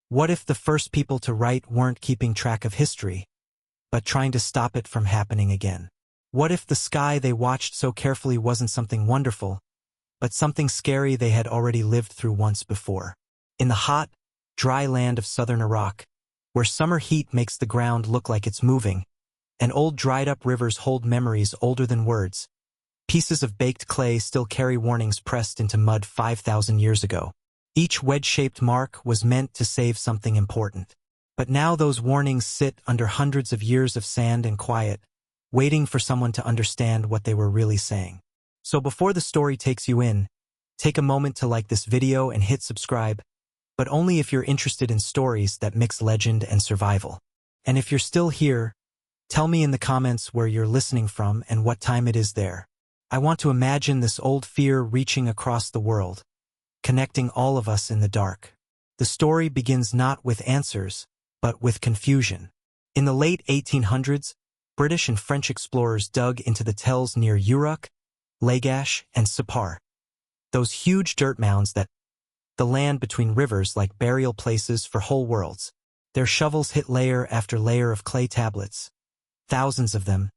What if the first people to write weren't keeping track of history, but trying to stop it from happening again? What if the sky they watched so carefully wasn't something wonderful, but something scary they had already lived through once before? In the hot, dry land of southern Iraq, where summer heat makes the ground look like it's moving, and old dried-up rivers hold memories older than words, pieces of baked clay still carry warnings pressed into mud 5,000 years ago. Each wedge-shaped mark was meant to save something important. But now those warnings sit under hundreds of years of sand and quiet, waiting for someone to understand what they were really saying. So before the story takes you in, take a moment to like this video and hit subscribe, but only if you're interested in stories that mix legend and survival. And if you're still here, tell me in the comments where you're listening from and what time it is there. I want to imagine this old fear reaching across the world, connecting all of us in the dark. The story begins not with answers, but with confusion. In the late 1800s, British and French explorers dug into the tells near Uruk, Lagash, and Sippar. Those huge dirt mounds that the land between rivers like burial places for whole worlds. Their shovels hit layer after layer of clay tablets, thousands of them,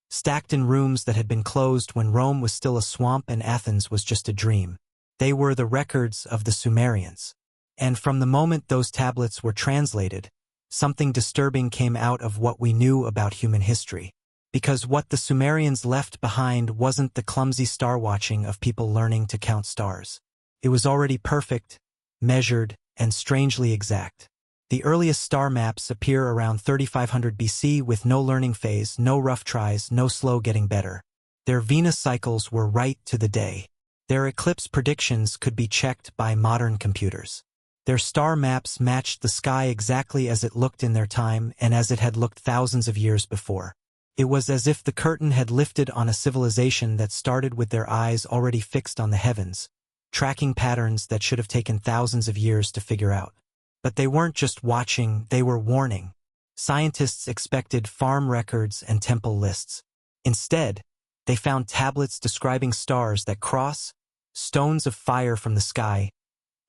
stacked in rooms that had been closed when Rome was still a swamp and Athens was just a dream. They were the records of the Sumerians. And from the moment those tablets were translated, something disturbing came out of what we knew about human history. Because what the Sumerians left behind wasn't the clumsy star-watching of people learning to count stars. It was already perfect, measured, and strangely exact. The earliest star maps appear around 3500 BC with no learning phase, no rough tries, no slow getting better. Their Venus cycles were right to the day. Their eclipse predictions could be checked by modern computers. Their star maps matched the sky exactly as it looked in their time and as it had looked thousands of years before. It was as if the curtain had lifted on a civilization that started with their eyes already fixed on the heavens, tracking patterns that should have taken thousands of years to figure out. But they weren't just watching, they were warning. Scientists expected farm records and temple lists. Instead, they found tablets describing stars that cross, stones of fire from the sky,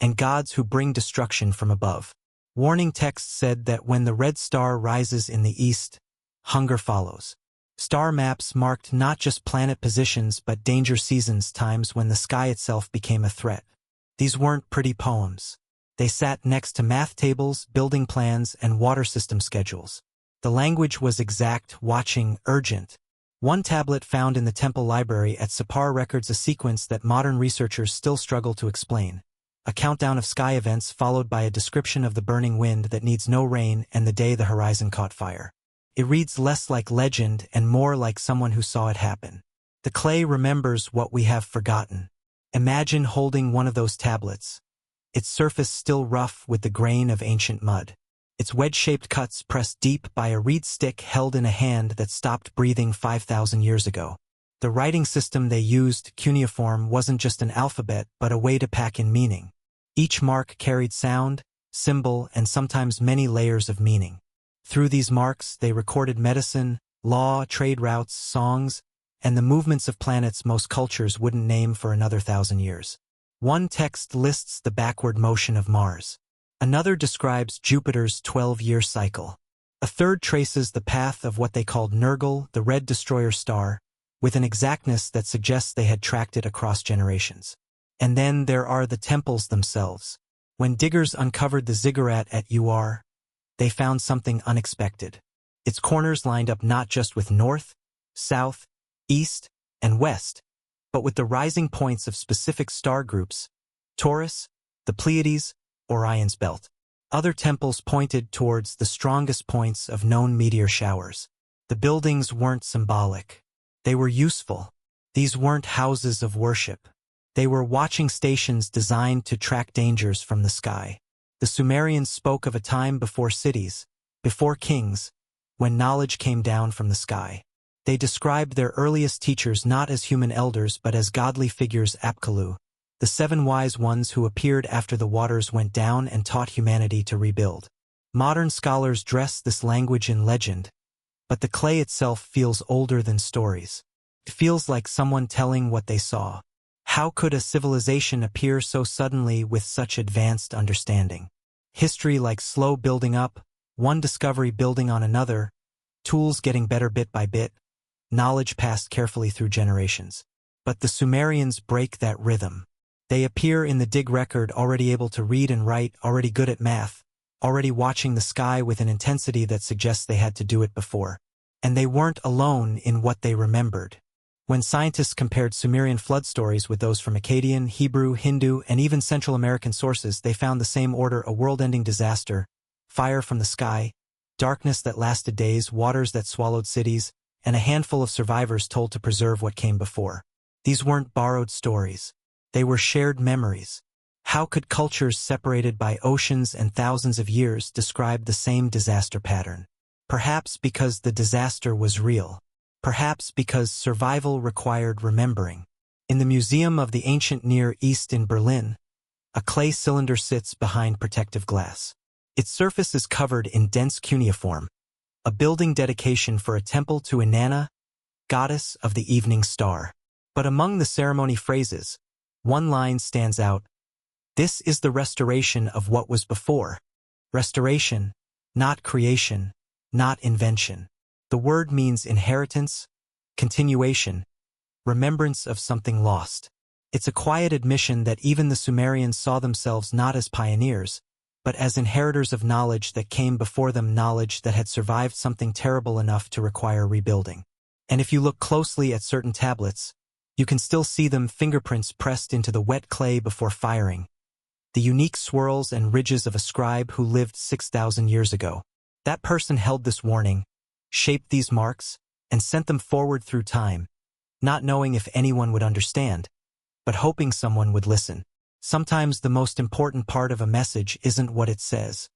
and gods who bring destruction from above. Warning texts said that when the red star rises in the east, hunger follows. Star maps marked not just planet positions but danger seasons, times when the sky itself became a threat. These weren't pretty poems. They sat next to math tables, building plans, and water system schedules. The language was exact, watching, urgent. One tablet found in the temple library at Sippar records a sequence that modern researchers still struggle to explain. A countdown of sky events followed by a description of the burning wind that needs no rain and the day the horizon caught fire. It reads less like legend and more like someone who saw it happen. The clay remembers what we have forgotten. Imagine holding one of those tablets, its surface still rough with the grain of ancient mud. Its wedge-shaped cuts pressed deep by a reed stick held in a hand that stopped breathing 5,000 years ago. The writing system they used, cuneiform, wasn't just an alphabet but a way to pack in meaning. Each mark carried sound, symbol, and sometimes many layers of meaning. Through these marks, they recorded medicine, law, trade routes, songs, and the movements of planets most cultures wouldn't name for another 1,000 years. One text lists the backward motion of Mars. Another describes Jupiter's 12-year cycle. A third traces the path of what they called Nergal, the red destroyer star, with an exactness that suggests they had tracked it across generations. And then there are the temples themselves. When diggers uncovered the ziggurat at Ur, they found something unexpected. Its corners lined up not just with north, south, east, and west, but with the rising points of specific star groups: Taurus, the Pleiades, Orion's belt. Other temples pointed towards the strongest points of known meteor showers. The buildings weren't symbolic. They were useful. These weren't houses of worship. They were watching stations designed to track dangers from the sky. The Sumerians spoke of a time before cities, before kings, when knowledge came down from the sky. They described their earliest teachers not as human elders but as godly figures: Apkallu, the 7 wise ones who appeared after the waters went down and taught humanity to rebuild. Modern scholars dress this language in legend, but the clay itself feels older than stories. It feels like someone telling what they saw. How could a civilization appear so suddenly with such advanced understanding? History like slow building up, one discovery building on another, tools getting better bit by bit, knowledge passed carefully through generations. But the Sumerians break that rhythm. They appear in the dig record already able to read and write, already good at math, already watching the sky with an intensity that suggests they had to do it before. And they weren't alone in what they remembered. When scientists compared Sumerian flood stories with those from Akkadian, Hebrew, Hindu, and even Central American sources, they found the same order: a world-ending disaster, fire from the sky, darkness that lasted days, waters that swallowed cities, and a handful of survivors told to preserve what came before. These weren't borrowed stories. They were shared memories. How could cultures separated by oceans and thousands of years describe the same disaster pattern? Perhaps because the disaster was real. Perhaps because survival required remembering. In the Museum of the Ancient Near East in Berlin, a clay cylinder sits behind protective glass. Its surface is covered in dense cuneiform, a building dedication for a temple to Inanna, goddess of the evening star. But among the ceremony phrases, one line stands out: "This is the restoration of what was before." Restoration, not creation, not invention. The word means inheritance, continuation, remembrance of something lost. It's a quiet admission that even the Sumerians saw themselves not as pioneers, but as inheritors of knowledge that came before them, knowledge that had survived something terrible enough to require rebuilding. And if you look closely at certain tablets, you can still see them, fingerprints pressed into the wet clay before firing, the unique swirls and ridges of a scribe who lived 6,000 years ago. That person held this warning, shaped these marks, and sent them forward through time, not knowing if anyone would understand, but hoping someone would listen. Sometimes the most important part of a message isn't what it says,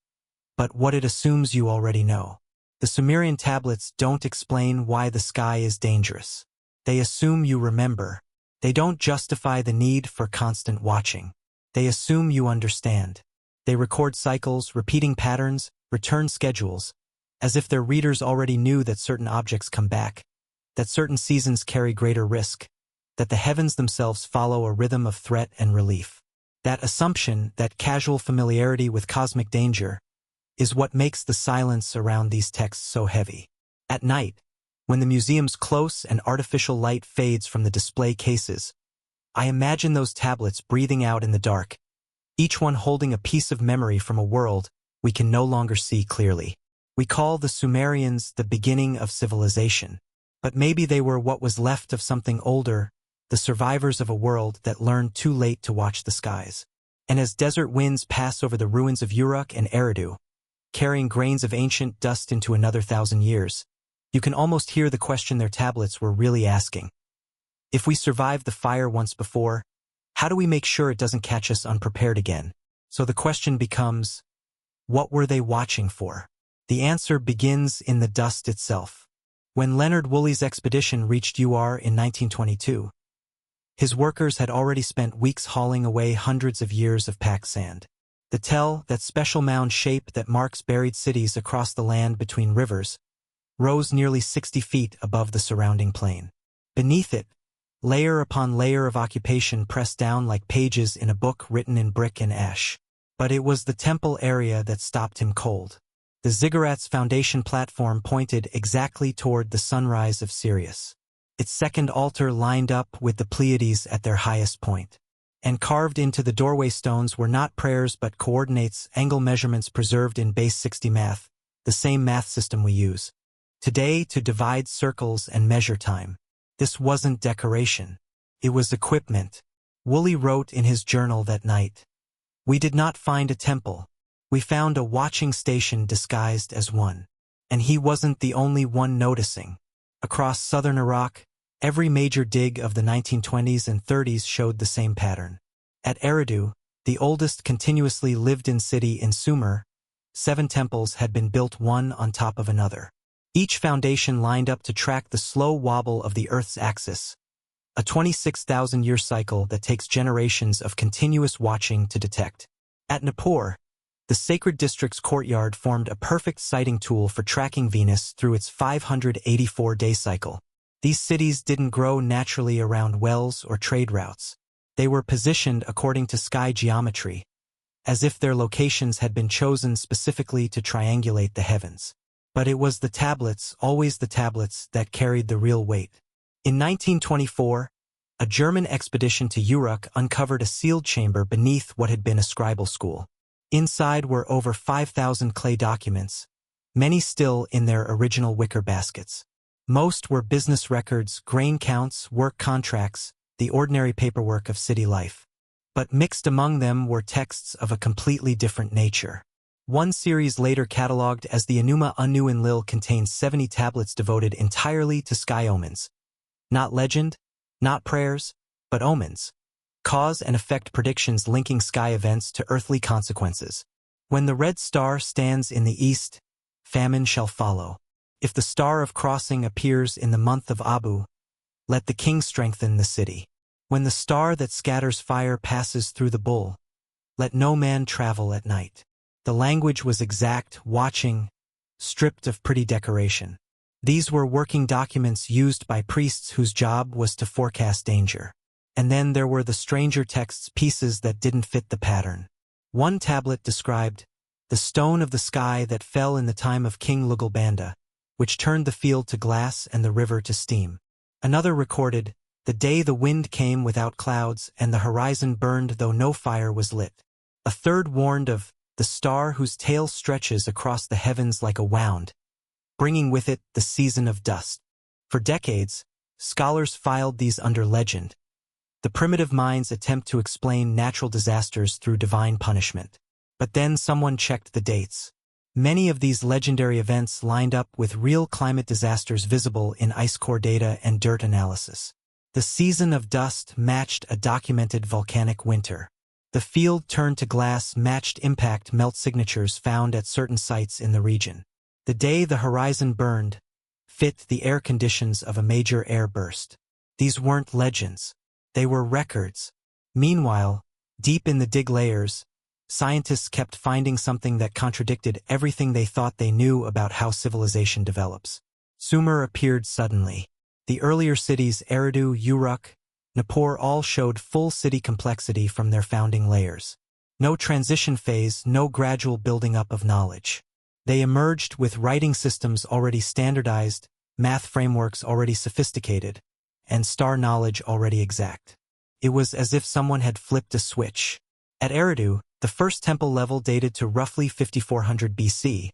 but what it assumes you already know. The Sumerian tablets don't explain why the sky is dangerous. They assume you remember. They don't justify the need for constant watching. They assume you understand. They record cycles, repeating patterns, return schedules, as if their readers already knew that certain objects come back, that certain seasons carry greater risk, that the heavens themselves follow a rhythm of threat and relief. That assumption, that casual familiarity with cosmic danger, is what makes the silence around these texts so heavy. At night, when the museum's close and artificial light fades from the display cases, I imagine those tablets breathing out in the dark, each one holding a piece of memory from a world we can no longer see clearly. We call the Sumerians the beginning of civilization, but maybe they were what was left of something older, the survivors of a world that learned too late to watch the skies. And as desert winds pass over the ruins of Uruk and Eridu, carrying grains of ancient dust into another 1,000 years, you can almost hear the question their tablets were really asking. If we survived the fire once before, how do we make sure it doesn't catch us unprepared again? So the question becomes, what were they watching for? The answer begins in the dust itself. When Leonard Woolley's expedition reached UR in 1922, his workers had already spent weeks hauling away hundreds of years of packed sand. The tell, that special mound shape that marks buried cities across the land between rivers, rose nearly 60 feet above the surrounding plain. Beneath it, layer upon layer of occupation pressed down like pages in a book written in brick and ash. But it was the temple area that stopped him cold. The ziggurat's foundation platform pointed exactly toward the sunrise of Sirius. Its second altar lined up with the Pleiades at their highest point. And carved into the doorway stones were not prayers but coordinates, angle measurements preserved in base 60 math, the same math system we use today to divide circles and measure time. This wasn't decoration. It was equipment. Woolley wrote in his journal that night, "We did not find a temple. We found a watching station disguised as one." And he wasn't the only one noticing. Across southern Iraq, every major dig of the 1920s and 30s showed the same pattern. At Eridu, the oldest continuously lived-in city in Sumer, 7 temples had been built one on top of another. Each foundation lined up to track the slow wobble of the Earth's axis, a 26,000-year cycle that takes generations of continuous watching to detect. At Nippur, the sacred district's courtyard formed a perfect sighting tool for tracking Venus through its 584-day cycle. These cities didn't grow naturally around wells or trade routes. They were positioned according to sky geometry, as if their locations had been chosen specifically to triangulate the heavens. But it was the tablets, always the tablets, that carried the real weight. In 1924, a German expedition to Uruk uncovered a sealed chamber beneath what had been a scribal school. Inside were over 5,000 clay documents, many still in their original wicker baskets. Most were business records, grain counts, work contracts, the ordinary paperwork of city life. But mixed among them were texts of a completely different nature. One series later catalogued as the Enuma Anu Enlil contains 70 tablets devoted entirely to sky omens. Not legend, not prayers, but omens. Cause and effect predictions linking sky events to earthly consequences. When the red star stands in the east, famine shall follow. If the star of crossing appears in the month of Abu, let the king strengthen the city. When the star that scatters fire passes through the bull, let no man travel at night. The language was exact, watching, stripped of pretty decoration. These were working documents used by priests whose job was to forecast danger. And then there were the stranger texts, pieces that didn't fit the pattern. One tablet described the stone of the sky that fell in the time of King Lugalbanda, which turned the field to glass and the river to steam. Another recorded the day the wind came without clouds and the horizon burned though no fire was lit. A third warned of the star whose tail stretches across the heavens like a wound, bringing with it the season of dust. For decades, scholars filed these under legend. The primitive minds attempt to explain natural disasters through divine punishment. But then someone checked the dates. Many of these legendary events lined up with real climate disasters visible in ice core data and dirt analysis. The season of dust matched a documented volcanic winter. The field turned to glass matched impact melt signatures found at certain sites in the region. The day the horizon burned fit the air conditions of a major air burst. These weren't legends. They were records. Meanwhile, deep in the dig layers, scientists kept finding something that contradicted everything they thought they knew about how civilization develops. Sumer appeared suddenly. The earlier cities Eridu, Uruk, Nippur all showed full city complexity from their founding layers. No transition phase, no gradual building up of knowledge. They emerged with writing systems already standardized, math frameworks already sophisticated, and star knowledge already exact. It was as if someone had flipped a switch. At Eridu, the first temple level dated to roughly 5400 BC,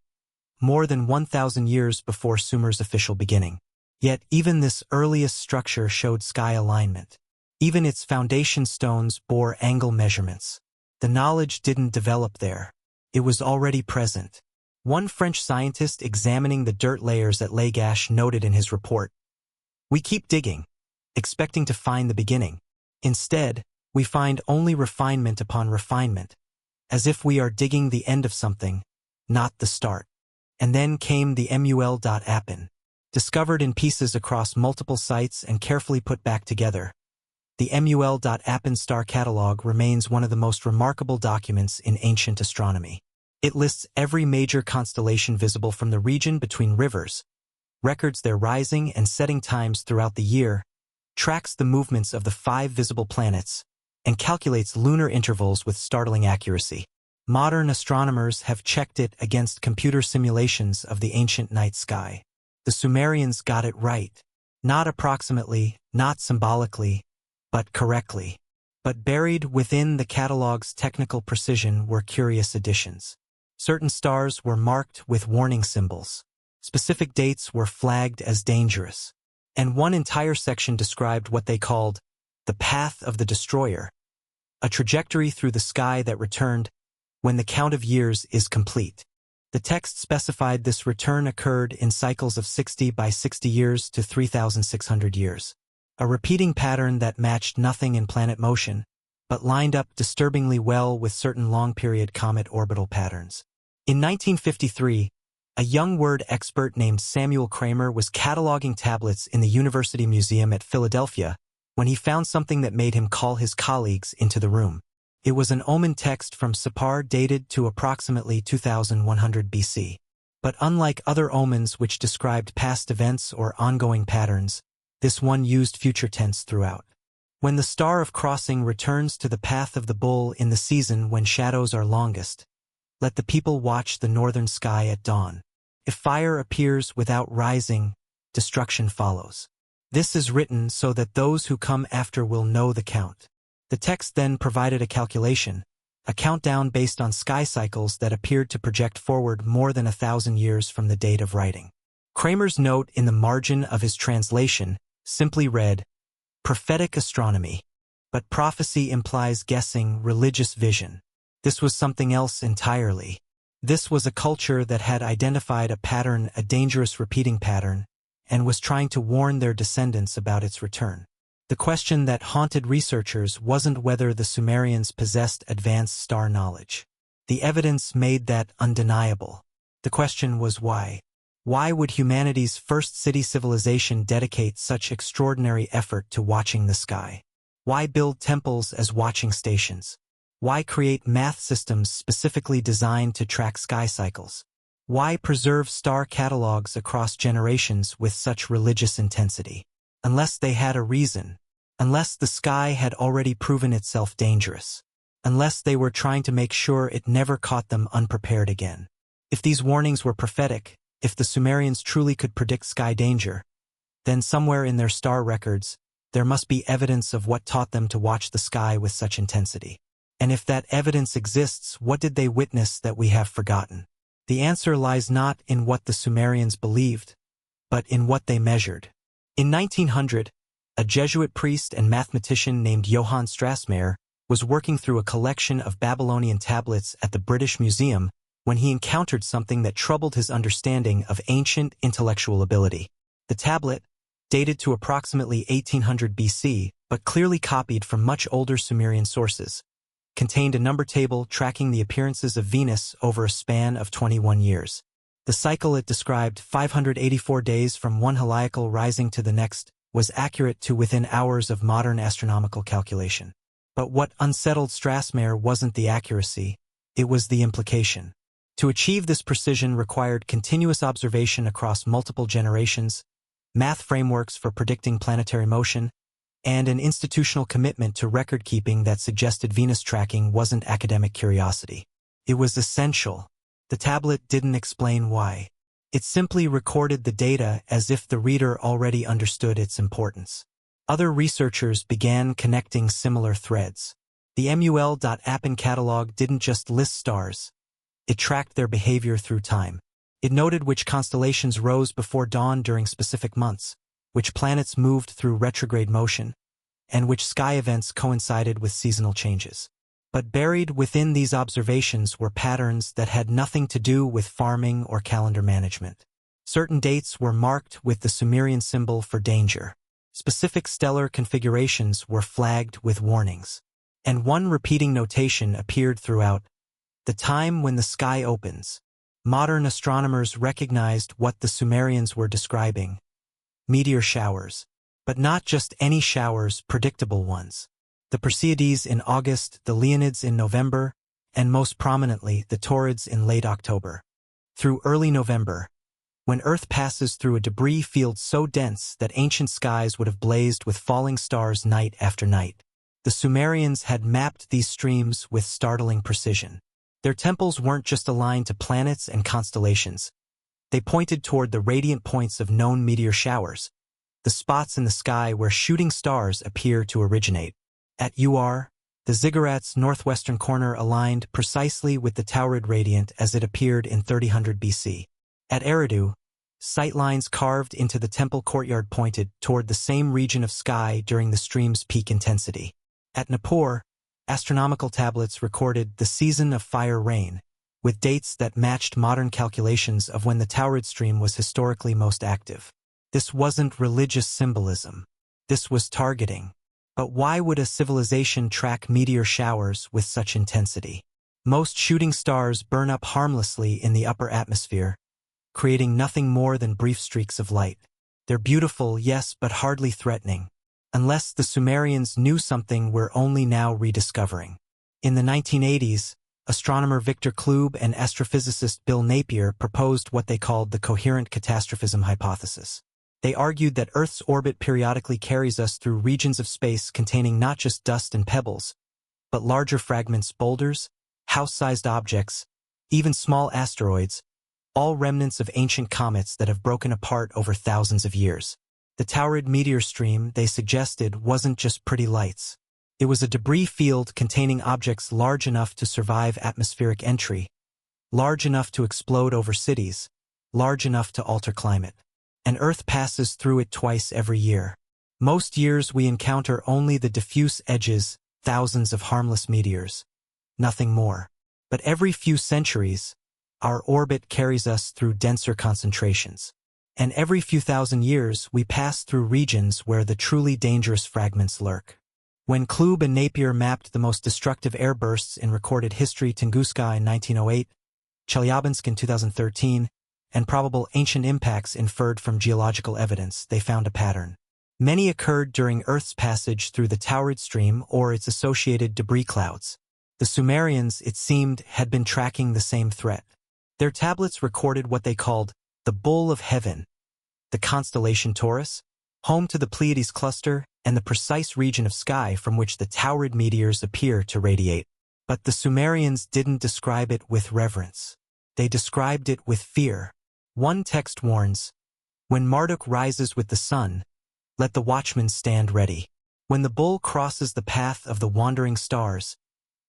more than 1,000 years before Sumer's official beginning. Yet even this earliest structure showed sky alignment. Even its foundation stones bore angle measurements. The knowledge didn't develop there. It was already present. One French scientist examining the dirt layers at Lagash noted in his report, "We keep digging, expecting to find the beginning. Instead, we find only refinement upon refinement, as if we are digging the end of something, not the start." And then came the mul.appin. Discovered in pieces across multiple sites and carefully put back together. The mul.appin star catalog remains one of the most remarkable documents in ancient astronomy. It lists every major constellation visible from the region between rivers, records their rising and setting times throughout the year, tracks the movements of the 5 visible planets, and calculates lunar intervals with startling accuracy. Modern astronomers have checked it against computer simulations of the ancient night sky. The Sumerians got it right. Not approximately, not symbolically, but correctly. But buried within the catalog's technical precision were curious additions. Certain stars were marked with warning symbols. Specific dates were flagged as dangerous. And one entire section described what they called the path of the destroyer, a trajectory through the sky that returned when the count of years is complete. The text specified this return occurred in cycles of 60 by 60 years to 3,600 years. A repeating pattern that matched nothing in planet motion, but lined up disturbingly well with certain long-period comet orbital patterns. In 1953, a young word expert named Samuel Kramer was cataloging tablets in the University Museum at Philadelphia when he found something that made him call his colleagues into the room. It was an omen text from Sippar dated to approximately 2100 BC. But unlike other omens which described past events or ongoing patterns, this one used future tense throughout. When the star of crossing returns to the path of the bull in the season when shadows are longest, let the people watch the northern sky at dawn. If fire appears without rising, destruction follows. This is written so that those who come after will know the count. The text then provided a calculation, a countdown based on sky cycles that appeared to project forward more than 1,000 years from the date of writing. Kramer's note in the margin of his translation simply read, "Prophetic astronomy." But prophecy implies guessing, religious vision. This was something else entirely. This was a culture that had identified a pattern, a dangerous repeating pattern, and was trying to warn their descendants about its return. The question that haunted researchers wasn't whether the Sumerians possessed advanced star knowledge. The evidence made that undeniable. The question was why. Why would humanity's first city civilization dedicate such extraordinary effort to watching the sky? Why build temples as watching stations? Why create math systems specifically designed to track sky cycles? Why preserve star catalogs across generations with such religious intensity? Unless they had a reason. Unless the sky had already proven itself dangerous. Unless they were trying to make sure it never caught them unprepared again. If these warnings were prophetic, if the Sumerians truly could predict sky danger, then somewhere in their star records, there must be evidence of what taught them to watch the sky with such intensity. And if that evidence exists, what did they witness that we have forgotten? The answer lies not in what the Sumerians believed, but in what they measured. In 1900, a Jesuit priest and mathematician named Johann Strassmayer was working through a collection of Babylonian tablets at the British Museum when he encountered something that troubled his understanding of ancient intellectual ability. The tablet, dated to approximately 1800 BC, but clearly copied from much older Sumerian sources, contained a number table tracking the appearances of Venus over a span of 21 years. The cycle it described, 584 days from one heliacal rising to the next, was accurate to within hours of modern astronomical calculation. But what unsettled Strassmayer wasn't the accuracy, it was the implication. To achieve this precision required continuous observation across multiple generations, math frameworks for predicting planetary motion, and an institutional commitment to record-keeping that suggested Venus tracking wasn't academic curiosity. It was essential. The tablet didn't explain why. It simply recorded the data as if the reader already understood its importance. Other researchers began connecting similar threads. The MUL.Appin catalog didn't just list stars. It tracked their behavior through time. It noted which constellations rose before dawn during specific months, which planets moved through retrograde motion, and which sky events coincided with seasonal changes. But buried within these observations were patterns that had nothing to do with farming or calendar management. Certain dates were marked with the Sumerian symbol for danger. Specific stellar configurations were flagged with warnings. And one repeating notation appeared throughout: the time when the sky opens. Modern astronomers recognized what the Sumerians were describing: meteor showers. But not just any showers, predictable ones. The Perseids in August, the Leonids in November, and most prominently, the Taurids in late October. Through early November, when Earth passes through a debris field so dense that ancient skies would have blazed with falling stars night after night. The Sumerians had mapped these streams with startling precision. Their temples weren't just aligned to planets and constellations. They pointed toward the radiant points of known meteor showers, the spots in the sky where shooting stars appear to originate. At Ur, the ziggurat's northwestern corner aligned precisely with the Taurid radiant as it appeared in 3000 BC. At Eridu, sightlines carved into the temple courtyard pointed toward the same region of sky during the stream's peak intensity. At Nippur, astronomical tablets recorded the season of fire rain, with dates that matched modern calculations of when the Taurid stream was historically most active. This wasn't religious symbolism. This was targeting. But why would a civilization track meteor showers with such intensity? Most shooting stars burn up harmlessly in the upper atmosphere, creating nothing more than brief streaks of light. They're beautiful, yes, but hardly threatening. Unless the Sumerians knew something we're only now rediscovering. In the 1980s, astronomer Victor Klube and astrophysicist Bill Napier proposed what they called the coherent catastrophism hypothesis. They argued that Earth's orbit periodically carries us through regions of space containing not just dust and pebbles, but larger fragments, boulders, house-sized objects, even small asteroids, all remnants of ancient comets that have broken apart over thousands of years. The Taurid meteor stream, they suggested, wasn't just pretty lights. It was a debris field containing objects large enough to survive atmospheric entry, large enough to explode over cities, large enough to alter climate. And Earth passes through it twice every year. Most years we encounter only the diffuse edges, thousands of harmless meteors. Nothing more. But every few centuries, our orbit carries us through denser concentrations. And every few thousand years we pass through regions where the truly dangerous fragments lurk. When Klube and Napier mapped the most destructive airbursts in recorded history, Tunguska in 1908, Chelyabinsk in 2013, and probable ancient impacts inferred from geological evidence, they found a pattern. Many occurred during Earth's passage through the Taurid stream or its associated debris clouds. The Sumerians, it seemed, had been tracking the same threat. Their tablets recorded what they called the Bull of Heaven, the constellation Taurus, home to the Pleiades cluster, and the precise region of sky from which the Taurid meteors appear to radiate. But the Sumerians didn't describe it with reverence. They described it with fear. One text warns, "When Marduk rises with the sun, let the watchmen stand ready. When the bull crosses the path of the wandering stars,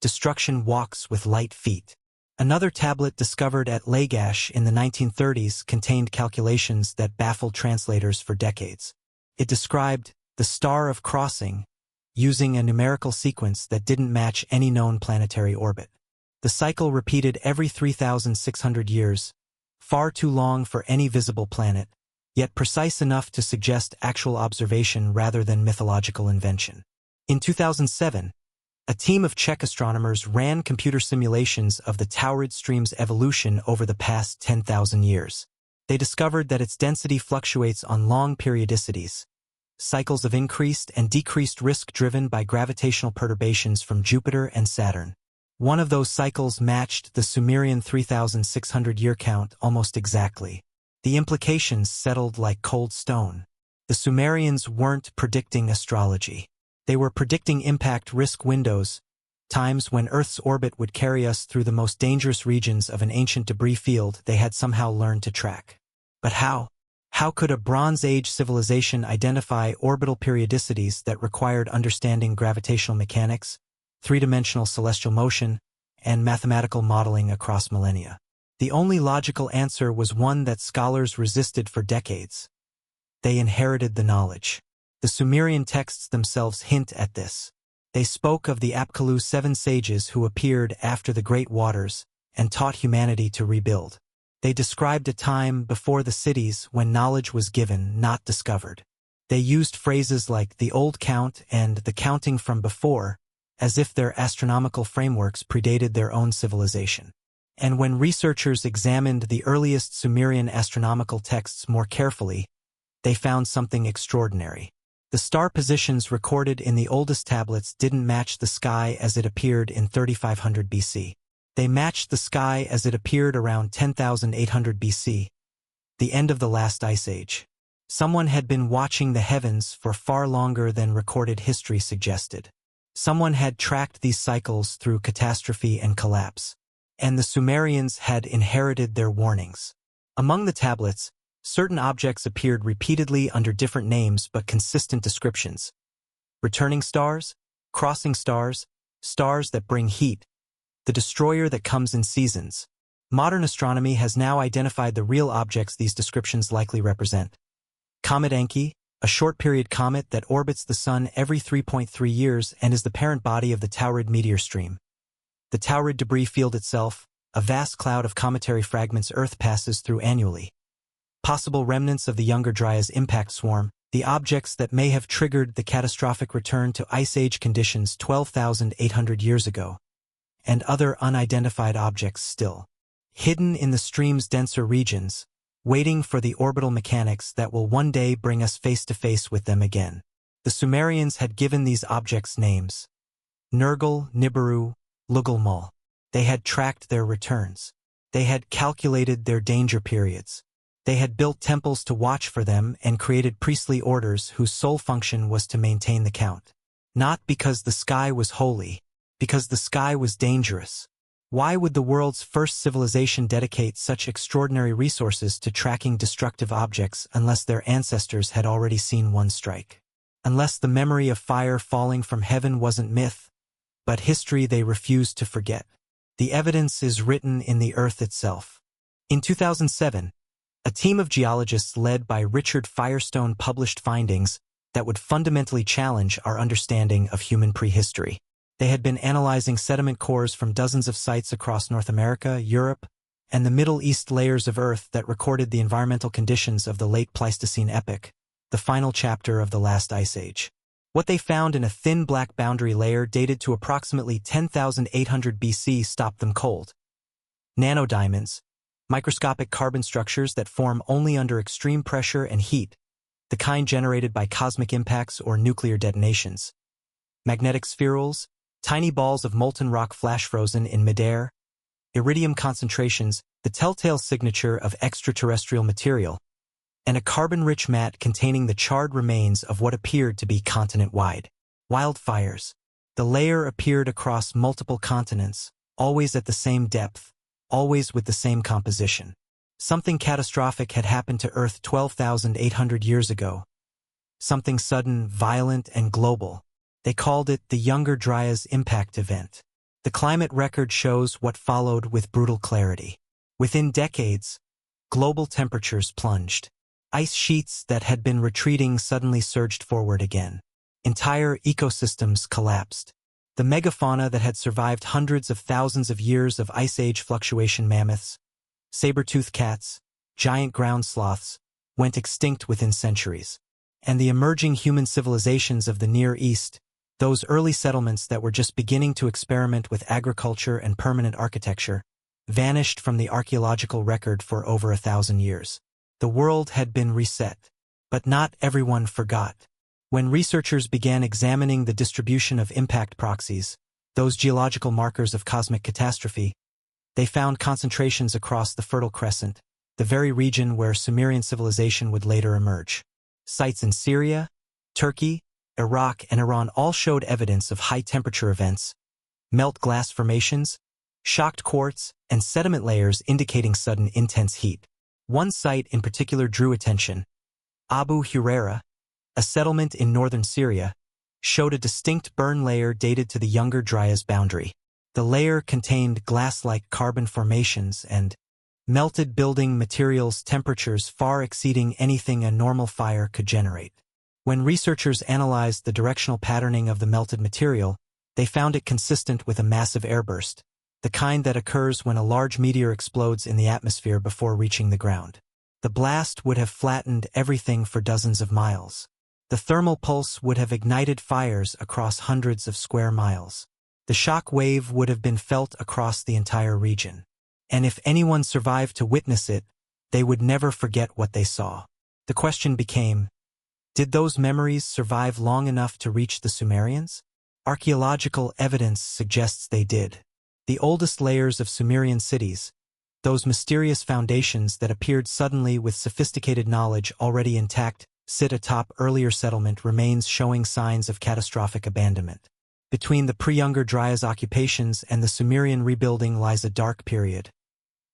destruction walks with light feet." Another tablet discovered at Lagash in the 1930s contained calculations that baffled translators for decades. It described the star of crossing using a numerical sequence that didn't match any known planetary orbit. The cycle repeated every 3,600 years, far too long for any visible planet, yet precise enough to suggest actual observation rather than mythological invention. In 2007, a team of Czech astronomers ran computer simulations of the Taurid stream's evolution over the past 10,000 years. They discovered that its density fluctuates on long periodicities, cycles of increased and decreased risk driven by gravitational perturbations from Jupiter and Saturn. One of those cycles matched the Sumerian 3,600-year count almost exactly. The implications settled like cold stone. The Sumerians weren't predicting astrology. They were predicting impact risk windows, times when Earth's orbit would carry us through the most dangerous regions of an ancient debris field they had somehow learned to track. But how? How could a Bronze Age civilization identify orbital periodicities that required understanding gravitational mechanics, three-dimensional celestial motion, and mathematical modeling across millennia? The only logical answer was one that scholars resisted for decades. They inherited the knowledge. The Sumerian texts themselves hint at this. They spoke of the Apkallu 7 sages who appeared after the Great Waters and taught humanity to rebuild. They described a time before the cities when knowledge was given, not discovered. They used phrases like the old count and the counting from before, as if their astronomical frameworks predated their own civilization. And when researchers examined the earliest Sumerian astronomical texts more carefully, they found something extraordinary. The star positions recorded in the oldest tablets didn't match the sky as it appeared in 3500 BC. They matched the sky as it appeared around 10,800 BC, the end of the last ice age. Someone had been watching the heavens for far longer than recorded history suggested. Someone had tracked these cycles through catastrophe and collapse, and the Sumerians had inherited their warnings. Among the tablets, certain objects appeared repeatedly under different names but consistent descriptions. Returning stars, crossing stars, stars that bring heat, the destroyer that comes in seasons. Modern astronomy has now identified the real objects these descriptions likely represent. Comet Enki, a short-period comet that orbits the Sun every 3.3 years and is the parent body of the Taurid meteor stream. The Taurid debris field itself, a vast cloud of cometary fragments Earth passes through annually. Possible remnants of the Younger Dryas impact swarm, the objects that may have triggered the catastrophic return to Ice Age conditions 12,800 years ago. And other unidentified objects still, hidden in the stream's denser regions, waiting for the orbital mechanics that will one day bring us face-to-face with them again. The Sumerians had given these objects names: Nergal, Nibiru, Lugalmul. They had tracked their returns. They had calculated their danger periods. They had built temples to watch for them and created priestly orders whose sole function was to maintain the count. Not because the sky was holy, because the sky was dangerous. Why would the world's first civilization dedicate such extraordinary resources to tracking destructive objects unless their ancestors had already seen one strike? Unless the memory of fire falling from heaven wasn't myth, but history they refused to forget. The evidence is written in the earth itself. In 2007, a team of geologists led by Richard Firestone published findings that would fundamentally challenge our understanding of human prehistory. They had been analyzing sediment cores from dozens of sites across North America, Europe, and the Middle East, layers of Earth that recorded the environmental conditions of the late Pleistocene epoch, the final chapter of the last ice age. What they found in a thin black boundary layer dated to approximately 10,800 BC stopped them cold. Nanodiamonds, microscopic carbon structures that form only under extreme pressure and heat, the kind generated by cosmic impacts or nuclear detonations. Magnetic spherules, tiny balls of molten rock flash-frozen in midair. Iridium concentrations, the telltale signature of extraterrestrial material. And a carbon-rich mat containing the charred remains of what appeared to be continent-wide. Wildfires. The layer appeared across multiple continents, always at the same depth, always with the same composition. Something catastrophic had happened to Earth 12,800 years ago. Something sudden, violent, and global. They called it the Younger Dryas Impact Event. The climate record shows what followed with brutal clarity. Within decades, global temperatures plunged. Ice sheets that had been retreating suddenly surged forward again. Entire ecosystems collapsed. The megafauna that had survived hundreds of thousands of years of ice age fluctuation, mammoths, saber-toothed cats, giant ground sloths, went extinct within centuries. And the emerging human civilizations of the Near East, those early settlements that were just beginning to experiment with agriculture and permanent architecture, vanished from the archaeological record for over 1,000 years. The world had been reset. But not everyone forgot. When researchers began examining the distribution of impact proxies, those geological markers of cosmic catastrophe, they found concentrations across the Fertile Crescent, the very region where Sumerian civilization would later emerge. Sites in Syria, Turkey, Iraq, and Iran all showed evidence of high-temperature events, melt glass formations, shocked quartz, and sediment layers indicating sudden intense heat. One site in particular drew attention. Abu Huraira, a settlement in northern Syria, showed a distinct burn layer dated to the Younger Dryas boundary. The layer contained glass-like carbon formations and melted building materials, temperatures far exceeding anything a normal fire could generate. When researchers analyzed the directional patterning of the melted material, they found it consistent with a massive airburst, the kind that occurs when a large meteor explodes in the atmosphere before reaching the ground. The blast would have flattened everything for dozens of miles. The thermal pulse would have ignited fires across hundreds of square miles. The shock wave would have been felt across the entire region. And if anyone survived to witness it, they would never forget what they saw. The question became, did those memories survive long enough to reach the Sumerians? Archaeological evidence suggests they did. The oldest layers of Sumerian cities, those mysterious foundations that appeared suddenly with sophisticated knowledge already intact, sit atop earlier settlement remains showing signs of catastrophic abandonment. Between the pre-Younger Dryas occupations and the Sumerian rebuilding lies a dark period.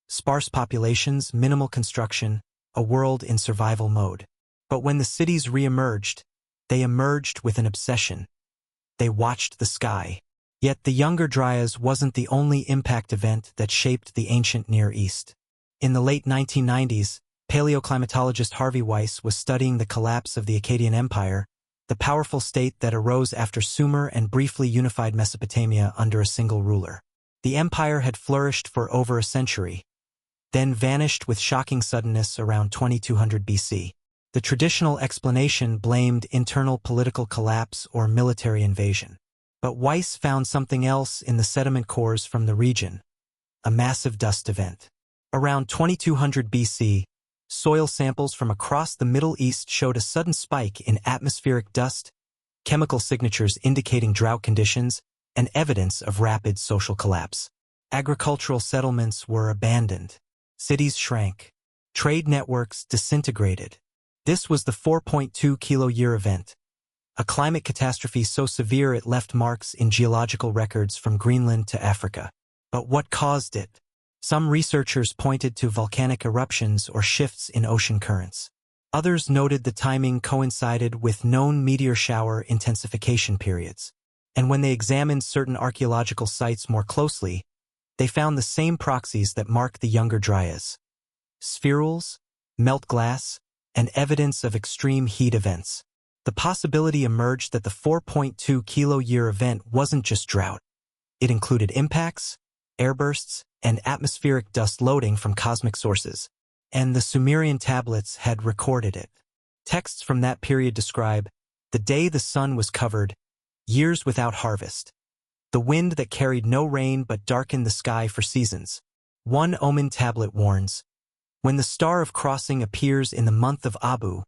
Sparse populations, minimal construction, a world in survival mode. But when the cities re-emerged, they emerged with an obsession. They watched the sky. Yet the Younger Dryas wasn't the only impact event that shaped the ancient Near East. In the late 1990s, paleoclimatologist Harvey Weiss was studying the collapse of the Akkadian Empire, the powerful state that arose after Sumer and briefly unified Mesopotamia under a single ruler. The empire had flourished for over a century, then vanished with shocking suddenness around 2200 BC. The traditional explanation blamed internal political collapse or military invasion. But Weiss found something else in the sediment cores from the region, a massive dust event. Around 2200 BC, soil samples from across the Middle East showed a sudden spike in atmospheric dust, chemical signatures indicating drought conditions, and evidence of rapid social collapse. Agricultural settlements were abandoned. Cities shrank. Trade networks disintegrated. This was the 4.2 kilo-year event, a climate catastrophe so severe it left marks in geological records from Greenland to Africa. But what caused it? Some researchers pointed to volcanic eruptions or shifts in ocean currents. Others noted the timing coincided with known meteor shower intensification periods. And when they examined certain archaeological sites more closely, they found the same proxies that mark the Younger Dryas: spherules, melt glass, and evidence of extreme heat events. The possibility emerged that the 4.2 kilo-year event wasn't just drought. It included impacts, airbursts, and atmospheric dust loading from cosmic sources, and the Sumerian tablets had recorded it. Texts from that period describe the day the sun was covered, years without harvest, the wind that carried no rain but darkened the sky for seasons. One omen tablet warns, when the star of crossing appears in the month of Abu,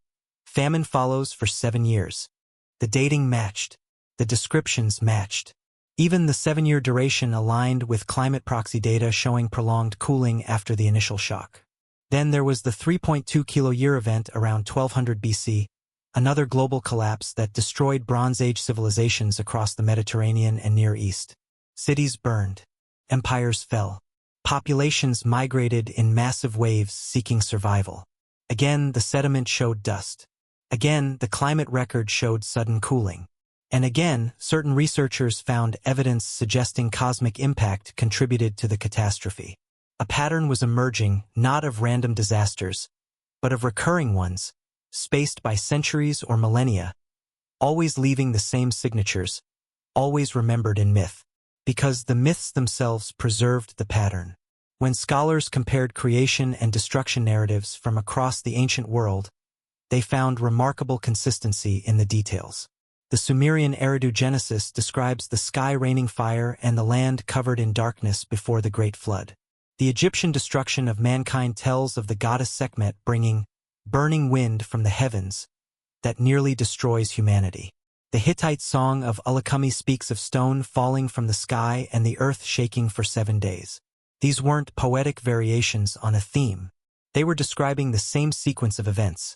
famine follows for 7 years. The dating matched. The descriptions matched. Even the 7-year duration aligned with climate proxy data showing prolonged cooling after the initial shock. Then there was the 3.2 kilo-year event around 1200 BC, another global collapse that destroyed Bronze Age civilizations across the Mediterranean and Near East. Cities burned. Empires fell. Populations migrated in massive waves seeking survival. Again, the sediment showed dust. Again, the climate record showed sudden cooling. And again, certain researchers found evidence suggesting cosmic impact contributed to the catastrophe. A pattern was emerging, not of random disasters, but of recurring ones, spaced by centuries or millennia, always leaving the same signatures, always remembered in myth, because the myths themselves preserved the pattern. When scholars compared creation and destruction narratives from across the ancient world, they found remarkable consistency in the details. The Sumerian Eridu Genesis describes the sky raining fire and the land covered in darkness before the Great Flood. The Egyptian destruction of mankind tells of the goddess Sekhmet bringing burning wind from the heavens that nearly destroys humanity. The Hittite song of Ulakami speaks of stone falling from the sky and the earth shaking for 7 days. These weren't poetic variations on a theme. They were describing the same sequence of events: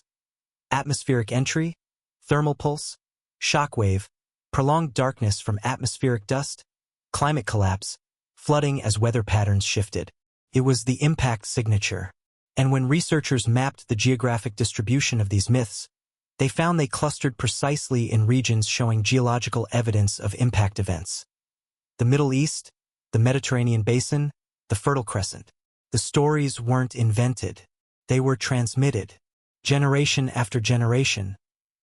atmospheric entry, thermal pulse, shockwave, prolonged darkness from atmospheric dust, climate collapse, flooding as weather patterns shifted. It was the impact signature. And when researchers mapped the geographic distribution of these myths, they found they clustered precisely in regions showing geological evidence of impact events. The Middle East, the Mediterranean basin, the Fertile Crescent. The stories weren't invented. They were transmitted. Generation after generation,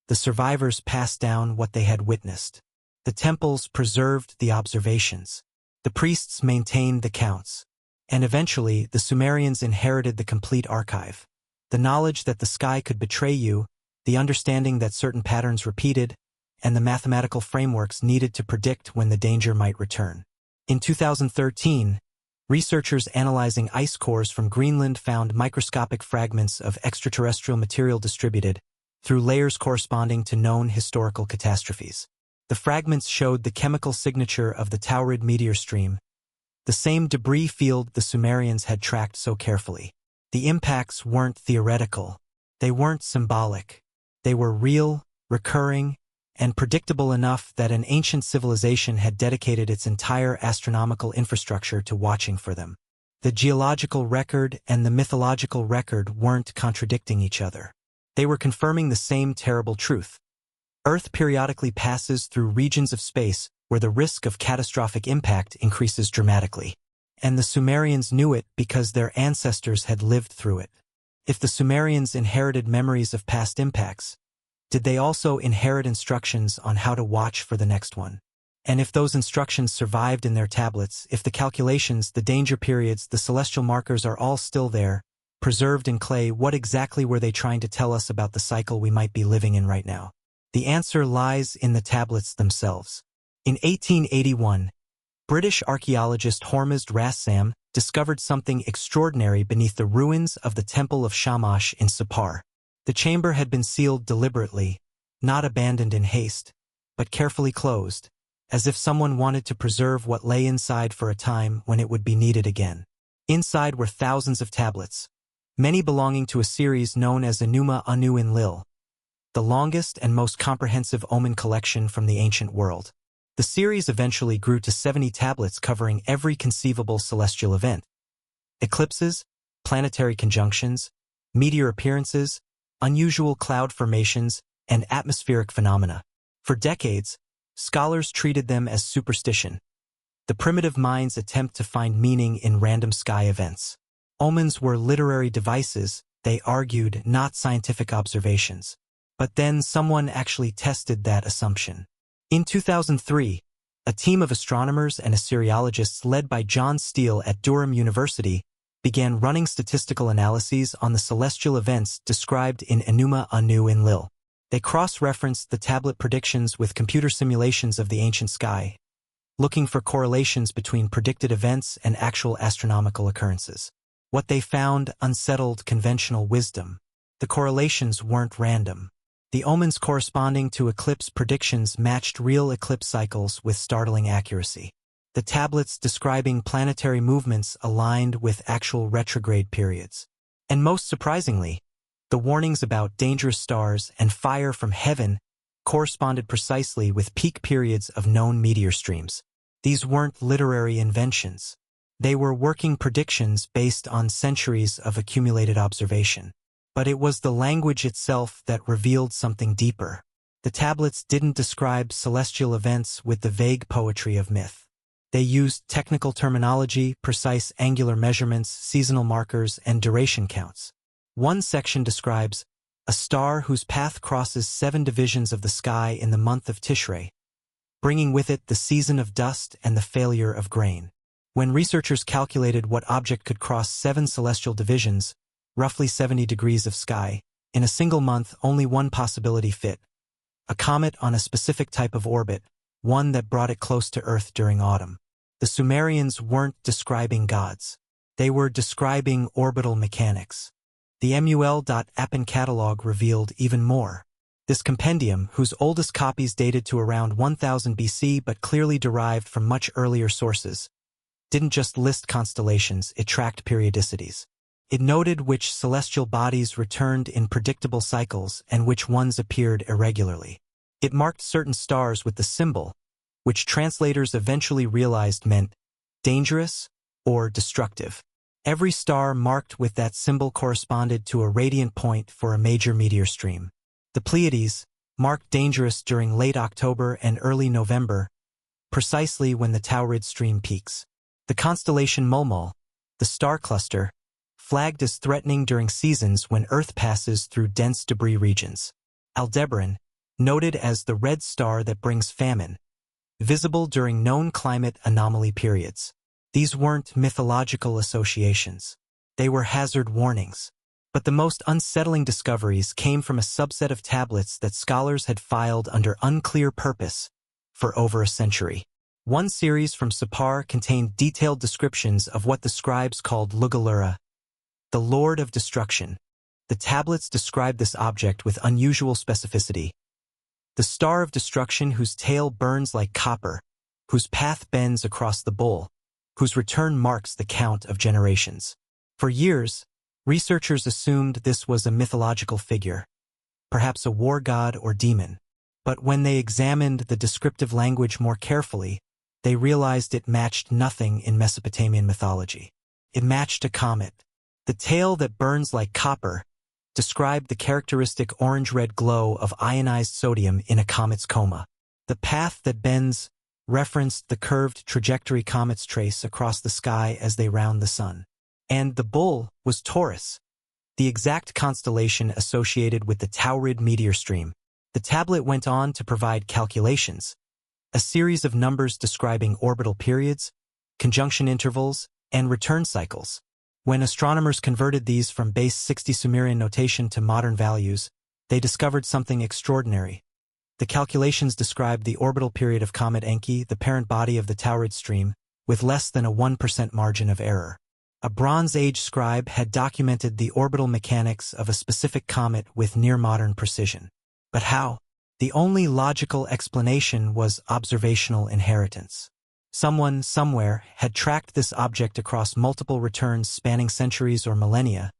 the survivors passed down what they had witnessed. The temples preserved the observations. The priests maintained the counts. And eventually, the Sumerians inherited the complete archive. The knowledge that the sky could betray you, the understanding that certain patterns repeated, and the mathematical frameworks needed to predict when the danger might return. In 2013, researchers analyzing ice cores from Greenland found microscopic fragments of extraterrestrial material distributed through layers corresponding to known historical catastrophes. The fragments showed the chemical signature of the Taurid meteor stream, the same debris field the Sumerians had tracked so carefully. The impacts weren't theoretical. They weren't symbolic. They were real, recurring, and predictable enough that an ancient civilization had dedicated its entire astronomical infrastructure to watching for them. The geological record and the mythological record weren't contradicting each other. They were confirming the same terrible truth. Earth periodically passes through regions of space where the risk of catastrophic impact increases dramatically. And the Sumerians knew it because their ancestors had lived through it. If the Sumerians inherited memories of past impacts, did they also inherit instructions on how to watch for the next one? And if those instructions survived in their tablets, if the calculations, the danger periods, the celestial markers are all still there, preserved in clay, what exactly were they trying to tell us about the cycle we might be living in right now? The answer lies in the tablets themselves. In 1881, British archaeologist Hormizd Rassam discovered something extraordinary beneath the ruins of the Temple of Shamash in Sippar. The chamber had been sealed deliberately, not abandoned in haste, but carefully closed, as if someone wanted to preserve what lay inside for a time when it would be needed again. Inside were thousands of tablets, many belonging to a series known as Enuma Anu Enlil, the longest and most comprehensive omen collection from the ancient world. The series eventually grew to 70 tablets covering every conceivable celestial event: eclipses, planetary conjunctions, meteor appearances, unusual cloud formations, and atmospheric phenomena. For decades, scholars treated them as superstition, the primitive mind's attempt to find meaning in random sky events. Omens were literary devices, they argued, not scientific observations. But then someone actually tested that assumption. In 2003, a team of astronomers and Assyriologists led by John Steele at Durham University began running statistical analyses on the celestial events described in Enuma Anu Enlil. They cross-referenced the tablet predictions with computer simulations of the ancient sky, looking for correlations between predicted events and actual astronomical occurrences. What they found unsettled conventional wisdom. The correlations weren't random. The omens corresponding to eclipse predictions matched real eclipse cycles with startling accuracy. The tablets describing planetary movements aligned with actual retrograde periods. And most surprisingly, the warnings about dangerous stars and fire from heaven corresponded precisely with peak periods of known meteor streams. These weren't literary inventions. They were working predictions based on centuries of accumulated observation. But it was the language itself that revealed something deeper. The tablets didn't describe celestial events with the vague poetry of myth. They used technical terminology, precise angular measurements, seasonal markers, and duration counts. One section describes a star whose path crosses 7 divisions of the sky in the month of Tishrei, bringing with it the season of dust and the failure of grain. When researchers calculated what object could cross 7 celestial divisions, roughly 70 degrees of sky, in a single month, only one possibility fit: a comet on a specific type of orbit, one that brought it close to Earth during autumn. The Sumerians weren't describing gods. They were describing orbital mechanics. The MUL.Appin catalog revealed even more. This compendium, whose oldest copies dated to around 1000 BC but clearly derived from much earlier sources, didn't just list constellations, it tracked periodicities. It noted which celestial bodies returned in predictable cycles and which ones appeared irregularly. It marked certain stars with the symbol, which translators eventually realized meant dangerous or destructive. Every star marked with that symbol corresponded to a radiant point for a major meteor stream. The Pleiades, marked dangerous during late October and early November, precisely when the Taurid stream peaks. The constellation Mulmul, the star cluster, flagged as threatening during seasons when Earth passes through dense debris regions. Aldebaran, noted as the red star that brings famine, visible during known climate anomaly periods. These weren't mythological associations. They were hazard warnings. But the most unsettling discoveries came from a subset of tablets that scholars had filed under unclear purpose for over a century. One series from Sippar contained detailed descriptions of what the scribes called Lugalura, the Lord of Destruction. The tablets described this object with unusual specificity. The star of destruction whose tail burns like copper, whose path bends across the bowl, whose return marks the count of generations. For years, researchers assumed this was a mythological figure, perhaps a war god or demon. But when they examined the descriptive language more carefully, they realized it matched nothing in Mesopotamian mythology. It matched a comet. The tail that burns like copper described the characteristic orange-red glow of ionized sodium in a comet's coma. The path that bends referenced the curved trajectory comets trace across the sky as they round the sun. And the bull was Taurus, the exact constellation associated with the Taurid meteor stream. The tablet went on to provide calculations, a series of numbers describing orbital periods, conjunction intervals, and return cycles. When astronomers converted these from base 60 Sumerian notation to modern values, they discovered something extraordinary. The calculations described the orbital period of Comet Enki, the parent body of the Taurid stream, with less than a 1% margin of error. A Bronze Age scribe had documented the orbital mechanics of a specific comet with near-modern precision. But how? The only logical explanation was observational inheritance. Someone, somewhere, had tracked this object across multiple returns spanning centuries or millennia,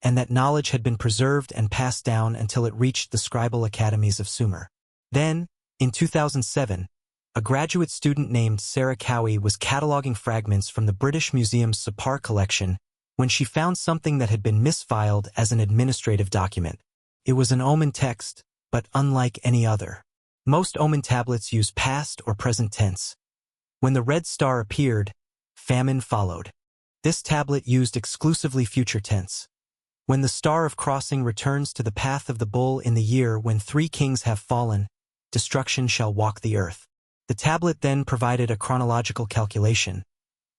and that knowledge had been preserved and passed down until it reached the scribal academies of Sumer. Then, in 2007, a graduate student named Sarah Cowie was cataloging fragments from the British Museum's Sapar collection when she found something that had been misfiled as an administrative document. It was an omen text, but unlike any other. Most omen tablets use past or present tense. When the red star appeared, famine followed. This tablet used exclusively future tense. When the star of crossing returns to the path of the bull in the year when 3 kings have fallen, destruction shall walk the earth. The tablet then provided a chronological calculation,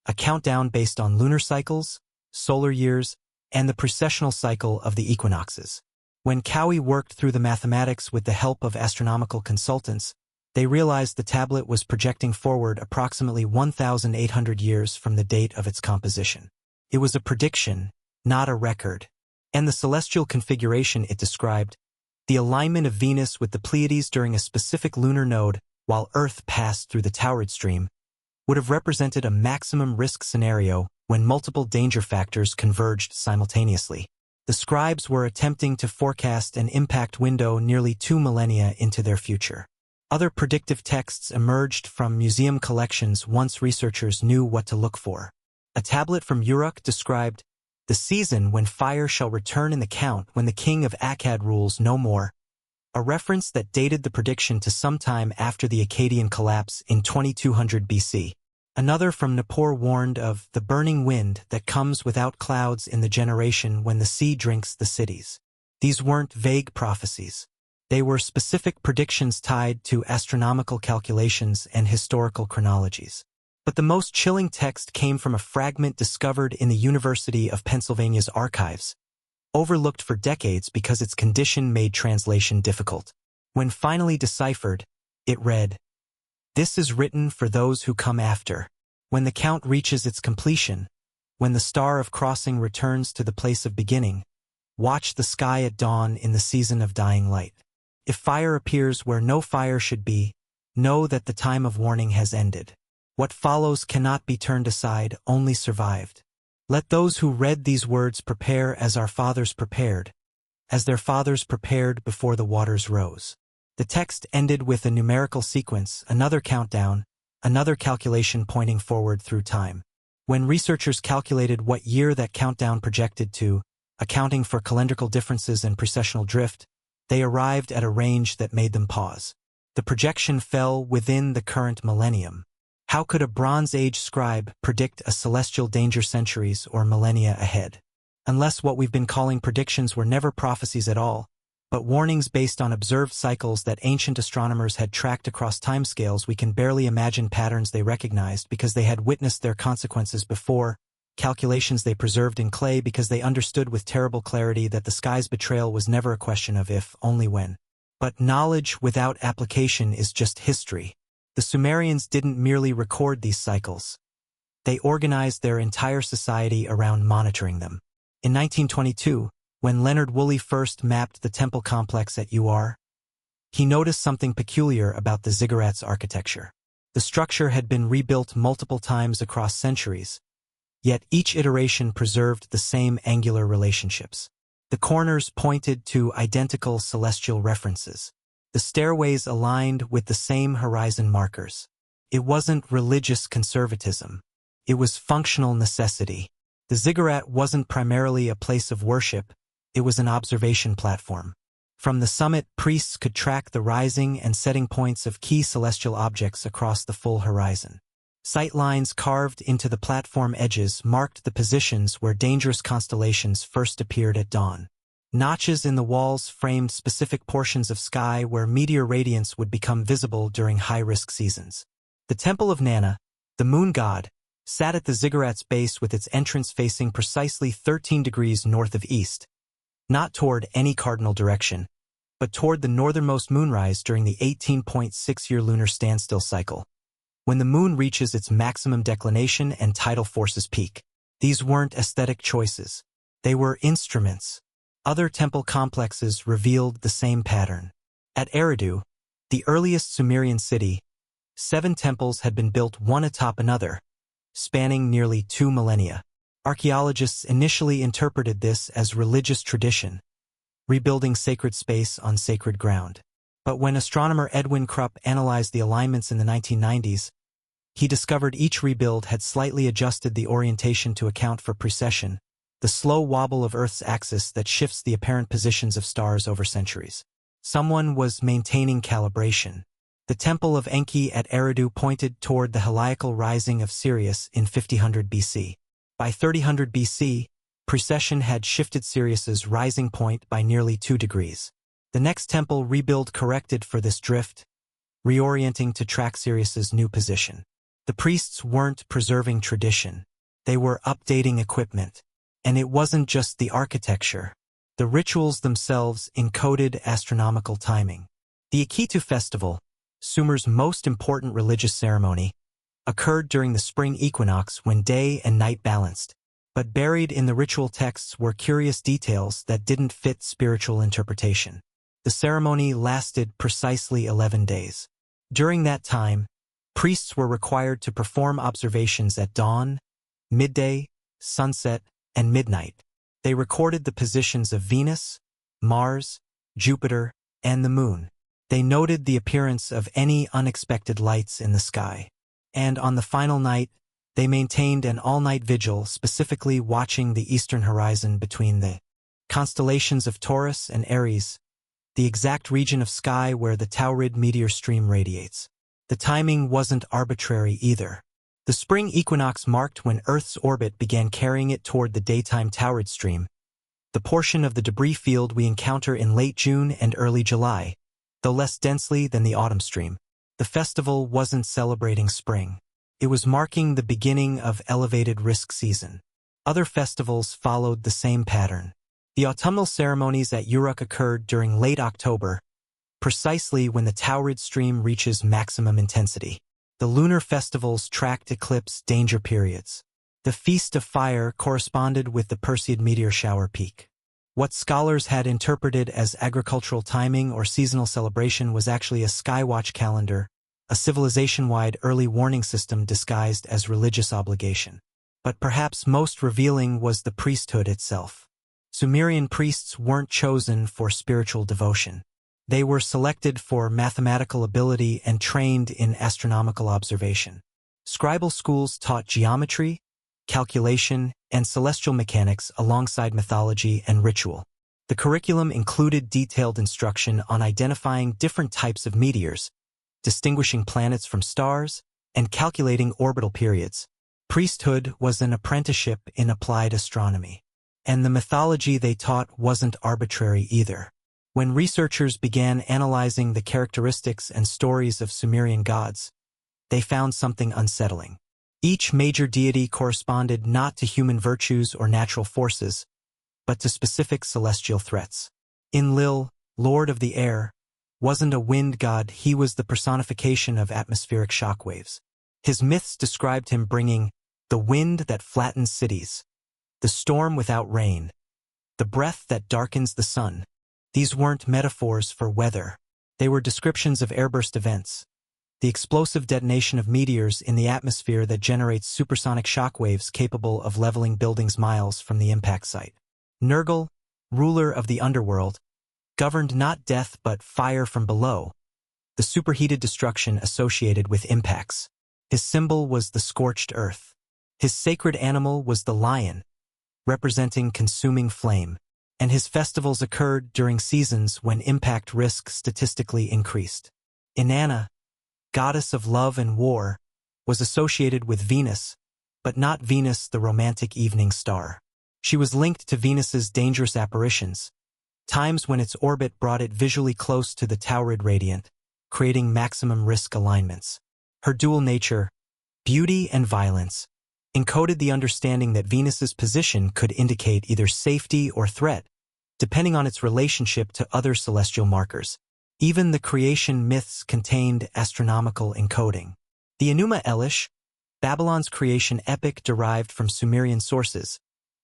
a countdown based on lunar cycles, solar years, and the precessional cycle of the equinoxes. When Cowie worked through the mathematics with the help of astronomical consultants, they realized the tablet was projecting forward approximately 1,800 years from the date of its composition. It was a prediction, not a record. And the celestial configuration it described, the alignment of Venus with the Pleiades during a specific lunar node while Earth passed through the Taurid stream, would have represented a maximum risk scenario when multiple danger factors converged simultaneously. The scribes were attempting to forecast an impact window nearly 2 millennia into their future. Other predictive texts emerged from museum collections once researchers knew what to look for. A tablet from Uruk described the season when fire shall return in the count when the king of Akkad rules no more, a reference that dated the prediction to sometime after the Akkadian collapse in 2200 BC. Another from Nippur warned of the burning wind that comes without clouds in the generation when the sea drinks the cities. These weren't vague prophecies. They were specific predictions tied to astronomical calculations and historical chronologies. But the most chilling text came from a fragment discovered in the University of Pennsylvania's archives, overlooked for decades because its condition made translation difficult. When finally deciphered, it read, "This is written for those who come after. When the count reaches its completion, when the star of crossing returns to the place of beginning, watch the sky at dawn in the season of dying light. If fire appears where no fire should be, know that the time of warning has ended. What follows cannot be turned aside, only survived. Let those who read these words prepare as our fathers prepared, as their fathers prepared before the waters rose." The text ended with a numerical sequence, another countdown, another calculation pointing forward through time. When researchers calculated what year that countdown projected to, accounting for calendrical differences and precessional drift, they arrived at a range that made them pause. The projection fell within the current millennium. How could a Bronze Age scribe predict a celestial danger centuries or millennia ahead? Unless what we've been calling predictions were never prophecies at all, but warnings based on observed cycles that ancient astronomers had tracked across timescales, we can barely imagine patterns they recognized because they had witnessed their consequences before, calculations they preserved in clay because they understood with terrible clarity that the sky's betrayal was never a question of if, only when. But knowledge without application is just history. The Sumerians didn't merely record these cycles. They organized their entire society around monitoring them. In 1922, when Leonard Woolley first mapped the temple complex at Ur, he noticed something peculiar about the ziggurat's architecture. The structure had been rebuilt multiple times across centuries, yet each iteration preserved the same angular relationships. The corners pointed to identical celestial references. The stairways aligned with the same horizon markers. It wasn't religious conservatism. It was functional necessity. The ziggurat wasn't primarily a place of worship, it was an observation platform. From the summit, priests could track the rising and setting points of key celestial objects across the full horizon. Sight lines carved into the platform edges marked the positions where dangerous constellations first appeared at dawn. Notches in the walls framed specific portions of sky where meteor radiance would become visible during high-risk seasons. The Temple of Nana, the moon god, sat at the ziggurat's base with its entrance facing precisely 13 degrees north of east, not toward any cardinal direction, but toward the northernmost moonrise during the 18.6-year lunar standstill cycle, when the moon reaches its maximum declination and tidal forces peak. These weren't aesthetic choices. They were instruments. Other temple complexes revealed the same pattern. At Eridu, the earliest Sumerian city, 7 temples had been built one atop another, spanning nearly 2 millennia. Archaeologists initially interpreted this as religious tradition, rebuilding sacred space on sacred ground. But when astronomer Edwin Krupp analyzed the alignments in the 1990s, he discovered each rebuild had slightly adjusted the orientation to account for precession, the slow wobble of Earth's axis that shifts the apparent positions of stars over centuries. Someone was maintaining calibration. The temple of Enki at Eridu pointed toward the heliacal rising of Sirius in 5000 BC. By 3000 BC, precession had shifted Sirius's rising point by nearly 2 degrees. The next temple rebuild corrected for this drift, reorienting to track Sirius's new position. The priests weren't preserving tradition. They were updating equipment. And it wasn't just the architecture. The rituals themselves encoded astronomical timing. The Akitu festival, Sumer's most important religious ceremony, occurred during the spring equinox when day and night balanced. But buried in the ritual texts were curious details that didn't fit spiritual interpretation. The ceremony lasted precisely 11 days. During that time, priests were required to perform observations at dawn, midday, sunset, and midnight. They recorded the positions of Venus, Mars, Jupiter, and the Moon. They noted the appearance of any unexpected lights in the sky. And on the final night, they maintained an all-night vigil, specifically watching the eastern horizon between the constellations of Taurus and Aries, the exact region of sky where the Taurid meteor stream radiates. The timing wasn't arbitrary either. The spring equinox marked when Earth's orbit began carrying it toward the daytime Taurid stream, the portion of the debris field we encounter in late June and early July, though less densely than the autumn stream. The festival wasn't celebrating spring. It was marking the beginning of elevated risk season. Other festivals followed the same pattern. The autumnal ceremonies at Uruk occurred during late October, precisely when the Taurid stream reaches maximum intensity. The lunar festivals tracked eclipse danger periods. The Feast of Fire corresponded with the Perseid meteor shower peak. What scholars had interpreted as agricultural timing or seasonal celebration was actually a skywatch calendar, a civilization-wide early warning system disguised as religious obligation. But perhaps most revealing was the priesthood itself. Sumerian priests weren't chosen for spiritual devotion. They were selected for mathematical ability and trained in astronomical observation. Scribal schools taught geometry, calculation, and celestial mechanics alongside mythology and ritual. The curriculum included detailed instruction on identifying different types of meteors, distinguishing planets from stars, and calculating orbital periods. Priesthood was an apprenticeship in applied astronomy. And the mythology they taught wasn't arbitrary either. When researchers began analyzing the characteristics and stories of Sumerian gods, they found something unsettling. Each major deity corresponded not to human virtues or natural forces, but to specific celestial threats. Enlil, Lord of the Air, wasn't a wind god, he was the personification of atmospheric shockwaves. His myths described him bringing the wind that flattens cities, the storm without rain, the breath that darkens the sun. These weren't metaphors for weather. They were descriptions of airburst events, the explosive detonation of meteors in the atmosphere that generates supersonic shockwaves capable of leveling buildings miles from the impact site. Nergal, ruler of the underworld, governed not death but fire from below, the superheated destruction associated with impacts. His symbol was the scorched earth. His sacred animal was the lion, representing consuming flame. And his festivals occurred during seasons when impact risk statistically increased. Inanna, goddess of love and war, was associated with Venus, but not Venus the romantic evening star. She was linked to Venus's dangerous apparitions, times when its orbit brought it visually close to the Taurid radiant, creating maximum risk alignments. Her dual nature, beauty and violence, encoded the understanding that Venus's position could indicate either safety or threat, depending on its relationship to other celestial markers. Even the creation myths contained astronomical encoding. The Enuma Elish, Babylon's creation epic derived from Sumerian sources,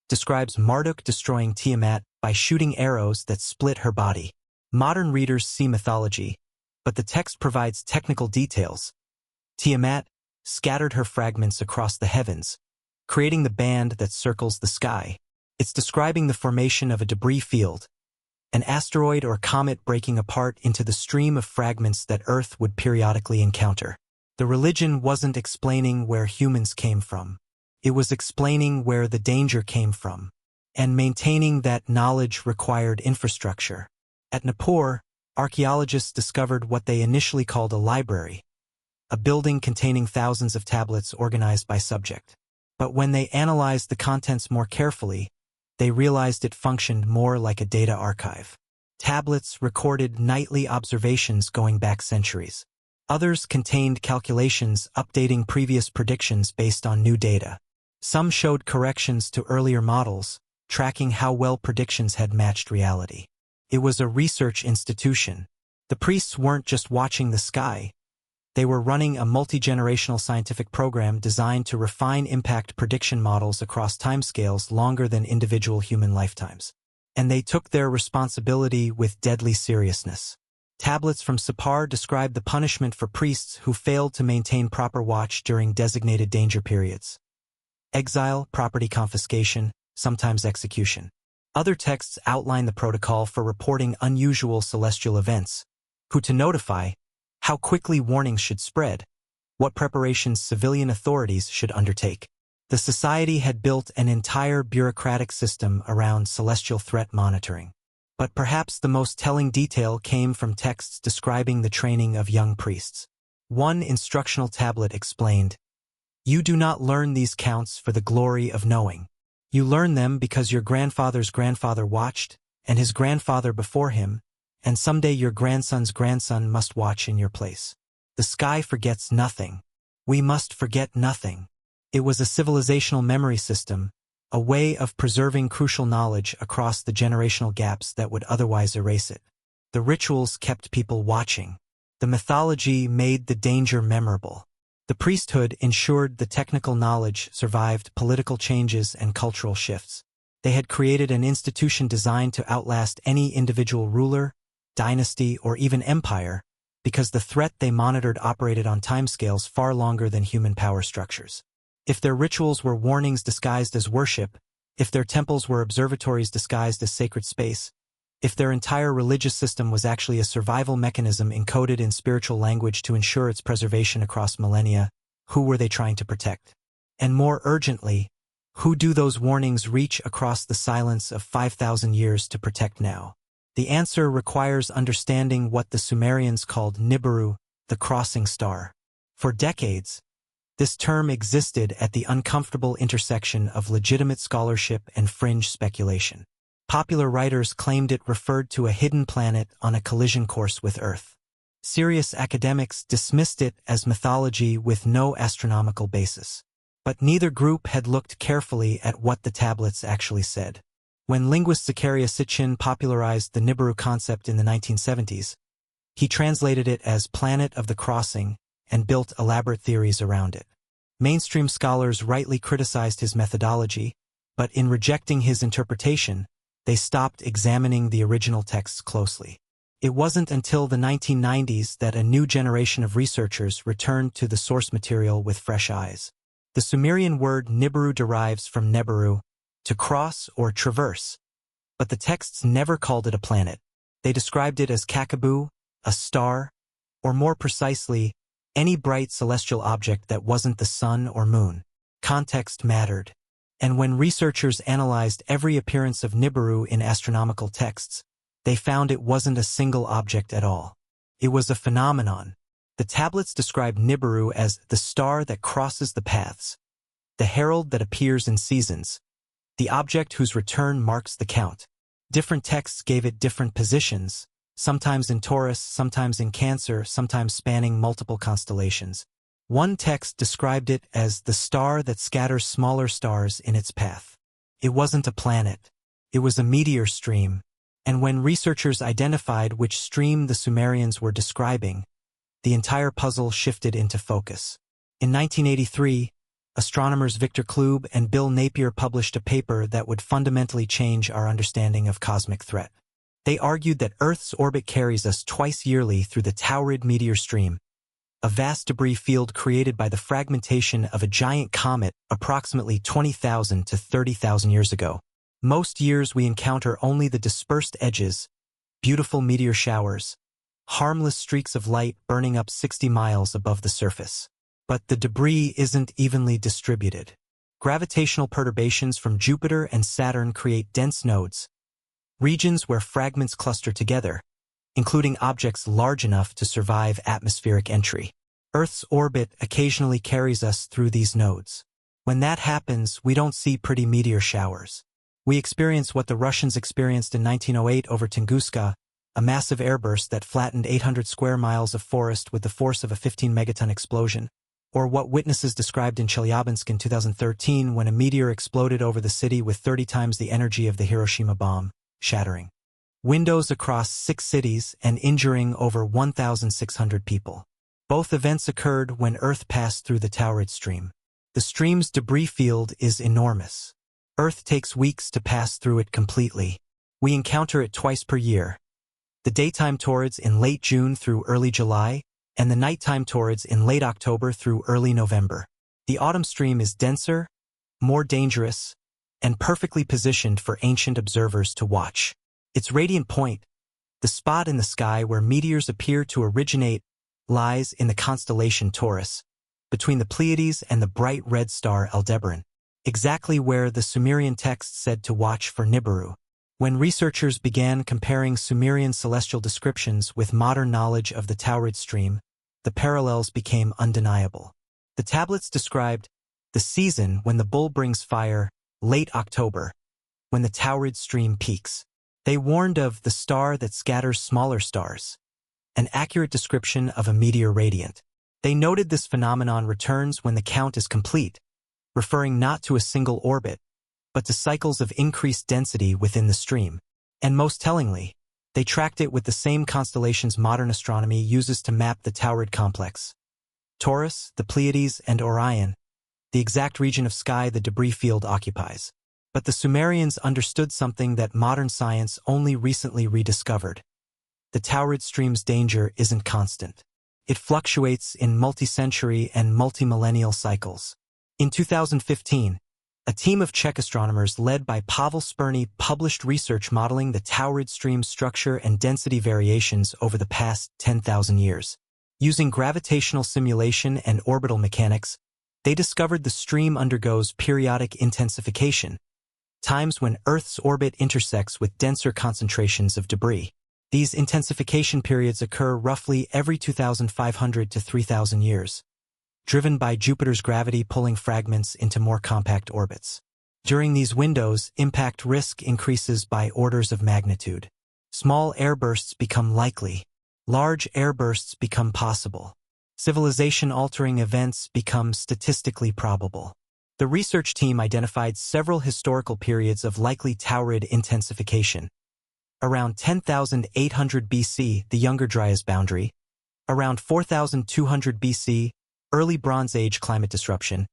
describes Marduk destroying Tiamat by shooting arrows that split her body. Modern readers see mythology, but the text provides technical details. Tiamat scattered her fragments across the heavens, creating the band that circles the sky. It's describing the formation of a debris field, an asteroid or comet breaking apart into the stream of fragments that Earth would periodically encounter. The religion wasn't explaining where humans came from. It was explaining where the danger came from, and maintaining that knowledge required infrastructure. At Nippur, archaeologists discovered what they initially called a library, a building containing thousands of tablets organized by subject. But when they analyzed the contents more carefully, they realized it functioned more like a data archive. Tablets recorded nightly observations going back centuries. Others contained calculations updating previous predictions based on new data. Some showed corrections to earlier models, tracking how well predictions had matched reality. It was a research institution. The priests weren't just watching the sky. They were running a multi-generational scientific program designed to refine impact prediction models across timescales longer than individual human lifetimes. And they took their responsibility with deadly seriousness. Tablets from Sippar describe the punishment for priests who failed to maintain proper watch during designated danger periods: exile, property confiscation, sometimes execution. Other texts outline the protocol for reporting unusual celestial events, who to notify, how quickly warnings should spread, what preparations civilian authorities should undertake. The society had built an entire bureaucratic system around celestial threat monitoring. But perhaps the most telling detail came from texts describing the training of young priests. One instructional tablet explained, "You do not learn these counts for the glory of knowing. You learn them because your grandfather's grandfather watched, and his grandfather before him, and someday your grandson's grandson must watch in your place. The sky forgets nothing. We must forget nothing." It was a civilizational memory system, a way of preserving crucial knowledge across the generational gaps that would otherwise erase it. The rituals kept people watching. The mythology made the danger memorable. The priesthood ensured the technical knowledge survived political changes and cultural shifts. They had created an institution designed to outlast any individual ruler, dynasty, or even empire, because the threat they monitored operated on timescales far longer than human power structures. If their rituals were warnings disguised as worship, if their temples were observatories disguised as sacred space, if their entire religious system was actually a survival mechanism encoded in spiritual language to ensure its preservation across millennia, who were they trying to protect? And more urgently, who do those warnings reach across the silence of 5,000 years to protect now? The answer requires understanding what the Sumerians called Nibiru, the crossing star. For decades, this term existed at the uncomfortable intersection of legitimate scholarship and fringe speculation. Popular writers claimed it referred to a hidden planet on a collision course with Earth. Serious academics dismissed it as mythology with no astronomical basis. But neither group had looked carefully at what the tablets actually said. When linguist Zecharia Sitchin popularized the Nibiru concept in the 1970s, he translated it as planet of the crossing and built elaborate theories around it. Mainstream scholars rightly criticized his methodology, but in rejecting his interpretation, they stopped examining the original texts closely. It wasn't until the 1990s that a new generation of researchers returned to the source material with fresh eyes. The Sumerian word Nibiru derives from Nebiru, to cross or traverse, but the texts never called it a planet. They described it as Kakabu, a star, or more precisely, any bright celestial object that wasn't the sun or moon. Context mattered. And when researchers analyzed every appearance of Nibiru in astronomical texts, they found it wasn't a single object at all. It was a phenomenon. The tablets described Nibiru as the star that crosses the paths, the herald that appears in seasons, the object whose return marks the count. Different texts gave it different positions, sometimes in Taurus, sometimes in Cancer, sometimes spanning multiple constellations. One text described it as the star that scatters smaller stars in its path. It wasn't a planet. It was a meteor stream. And when researchers identified which stream the Sumerians were describing, the entire puzzle shifted into focus. In 1983, astronomers Victor Klube and Bill Napier published a paper that would fundamentally change our understanding of cosmic threat. They argued that Earth's orbit carries us twice yearly through the Taurid meteor stream, a vast debris field created by the fragmentation of a giant comet approximately 20,000 to 30,000 years ago. Most years we encounter only the dispersed edges, beautiful meteor showers, harmless streaks of light burning up 60 miles above the surface. But the debris isn't evenly distributed. Gravitational perturbations from Jupiter and Saturn create dense nodes, regions where fragments cluster together, including objects large enough to survive atmospheric entry. Earth's orbit occasionally carries us through these nodes. When that happens, we don't see pretty meteor showers. We experience what the Russians experienced in 1908 over Tunguska, a massive airburst that flattened 800 square miles of forest with the force of a 15-megaton explosion, or what witnesses described in Chelyabinsk in 2013 when a meteor exploded over the city with 30 times the energy of the Hiroshima bomb, shattering windows across 6 cities and injuring over 1,600 people. Both events occurred when Earth passed through the Taurid stream. The stream's debris field is enormous. Earth takes weeks to pass through it completely. We encounter it twice per year. The daytime torids in late June through early July, and the nighttime torids in late October through early November. The autumn stream is denser, more dangerous, and perfectly positioned for ancient observers to watch. Its radiant point, the spot in the sky where meteors appear to originate, lies in the constellation Taurus, between the Pleiades and the bright red star Aldebaran, exactly where the Sumerian text said to watch for Nibiru. When researchers began comparing Sumerian celestial descriptions with modern knowledge of the Taurid stream, the parallels became undeniable. The tablets described the season when the bull brings fire, late October, when the Taurid stream peaks. They warned of the star that scatters smaller stars, an accurate description of a meteor radiant. They noted this phenomenon returns when the count is complete, referring not to a single orbit, but to cycles of increased density within the stream. And most tellingly, they tracked it with the same constellations modern astronomy uses to map the Taurid complex: Taurus, the Pleiades, and Orion, the exact region of sky the debris field occupies. But the Sumerians understood something that modern science only recently rediscovered. The Taurid stream's danger isn't constant. It fluctuates in multi-century and multi-millennial cycles. In 2015, a team of Czech astronomers led by Pavel Spurný published research modeling the Taurid stream's structure and density variations over the past 10,000 years. Using gravitational simulation and orbital mechanics, they discovered the stream undergoes periodic intensification, times when Earth's orbit intersects with denser concentrations of debris. These intensification periods occur roughly every 2,500 to 3,000 years, driven by Jupiter's gravity pulling fragments into more compact orbits. During these windows, impact risk increases by orders of magnitude. Small airbursts become likely. Large airbursts become possible. Civilization-altering events become statistically probable. The research team identified several historical periods of likely Taurid intensification. Around 10,800 BC, the Younger Dryas boundary. Around 4,200 BC, early Bronze Age climate disruption.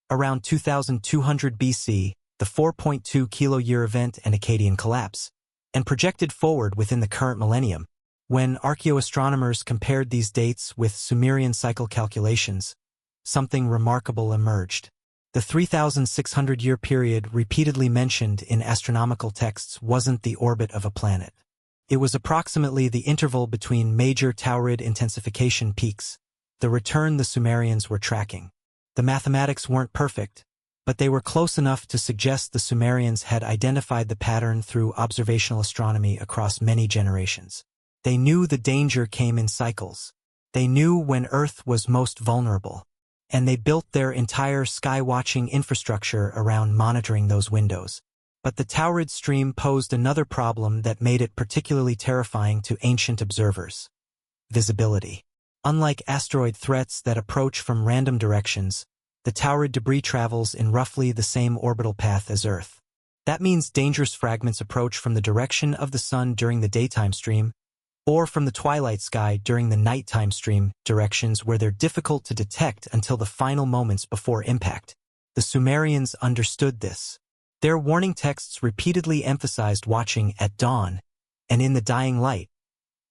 Around 2,200 BC, the 4.2 kilo-year event and Akkadian collapse. And projected forward within the current millennium. When archaeoastronomers compared these dates with Sumerian cycle calculations, something remarkable emerged. The 3,600-year period repeatedly mentioned in astronomical texts wasn't the orbit of a planet. It was approximately the interval between major Taurid intensification peaks, the return the Sumerians were tracking. The mathematics weren't perfect, but they were close enough to suggest the Sumerians had identified the pattern through observational astronomy across many generations. They knew the danger came in cycles. They knew when Earth was most vulnerable. And they built their entire sky-watching infrastructure around monitoring those windows. But the Taurid stream posed another problem that made it particularly terrifying to ancient observers: visibility. Unlike asteroid threats that approach from random directions, the Taurid debris travels in roughly the same orbital path as Earth. That means dangerous fragments approach from the direction of the sun during the daytime stream, or from the twilight sky during the nighttime stream, directions where they're difficult to detect until the final moments before impact. The Sumerians understood this. Their warning texts repeatedly emphasized watching at dawn and in the dying light,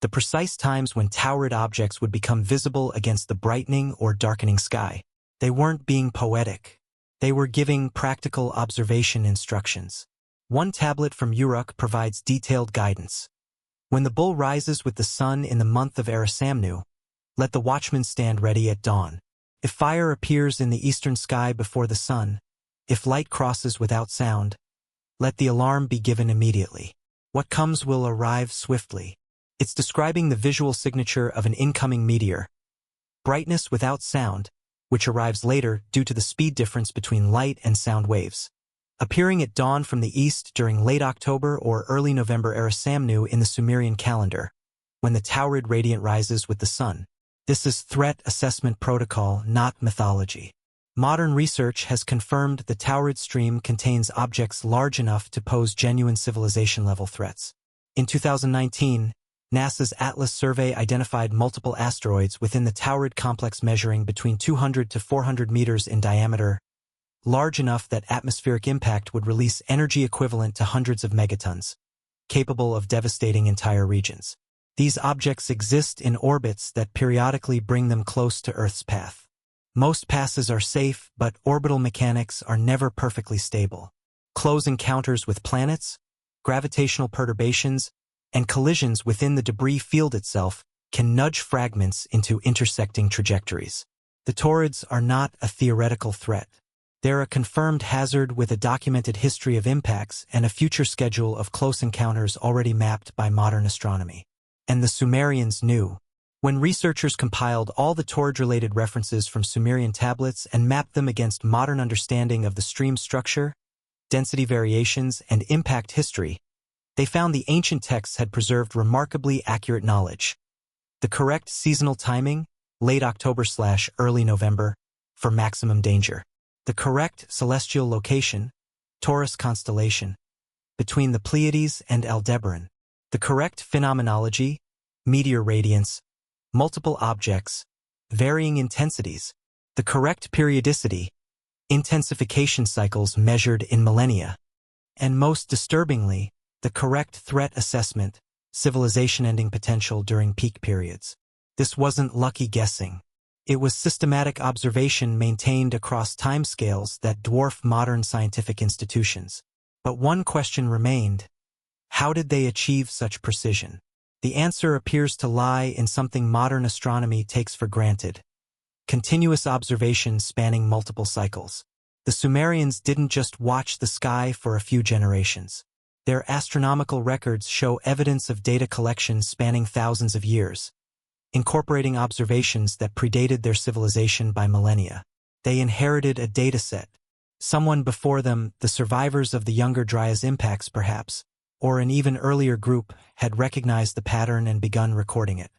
the precise times when towered objects would become visible against the brightening or darkening sky. They weren't being poetic. They were giving practical observation instructions. One tablet from Uruk provides detailed guidance. When the bull rises with the sun in the month of Arisamnu, let the watchman stand ready at dawn. If fire appears in the eastern sky before the sun, if light crosses without sound, let the alarm be given immediately. What comes will arrive swiftly. It's describing the visual signature of an incoming meteor. Brightness without sound, which arrives later due to the speed difference between light and sound waves. Appearing at dawn from the east during late October or early November Arisamnu in the Sumerian calendar, when the towered radiant rises with the sun. This is threat assessment protocol, not mythology. Modern research has confirmed the towered stream contains objects large enough to pose genuine civilization-level threats. In 2019, NASA's Atlas survey identified multiple asteroids within the towered complex measuring between 200 to 400 meters in diameter, large enough that atmospheric impact would release energy equivalent to hundreds of megatons, capable of devastating entire regions. These objects exist in orbits that periodically bring them close to Earth's path. Most passes are safe, but orbital mechanics are never perfectly stable. Close encounters with planets, gravitational perturbations, and collisions within the debris field itself can nudge fragments into intersecting trajectories. The torids are not a theoretical threat. They're a confirmed hazard with a documented history of impacts and a future schedule of close encounters already mapped by modern astronomy. And the Sumerians knew. When researchers compiled all the torid-related references from Sumerian tablets and mapped them against modern understanding of the stream's structure, density variations, and impact history, they found the ancient texts had preserved remarkably accurate knowledge. The correct seasonal timing, late October/early November, for maximum danger. The correct celestial location, Taurus constellation, between the Pleiades and Aldebaran. The correct phenomenology, meteor radiance, multiple objects, varying intensities. The correct periodicity, intensification cycles measured in millennia. And most disturbingly, the correct threat assessment, civilization-ending potential during peak periods. This wasn't lucky guessing. It was systematic observation maintained across timescales that dwarf modern scientific institutions. But one question remained: how did they achieve such precision? The answer appears to lie in something modern astronomy takes for granted: continuous observation spanning multiple cycles. The Sumerians didn't just watch the sky for a few generations. Their astronomical records show evidence of data collection spanning thousands of years, incorporating observations that predated their civilization by millennia. They inherited a dataset. Someone before them, the survivors of the Younger Dryas impacts perhaps, or an even earlier group, had recognized the pattern and begun recording it.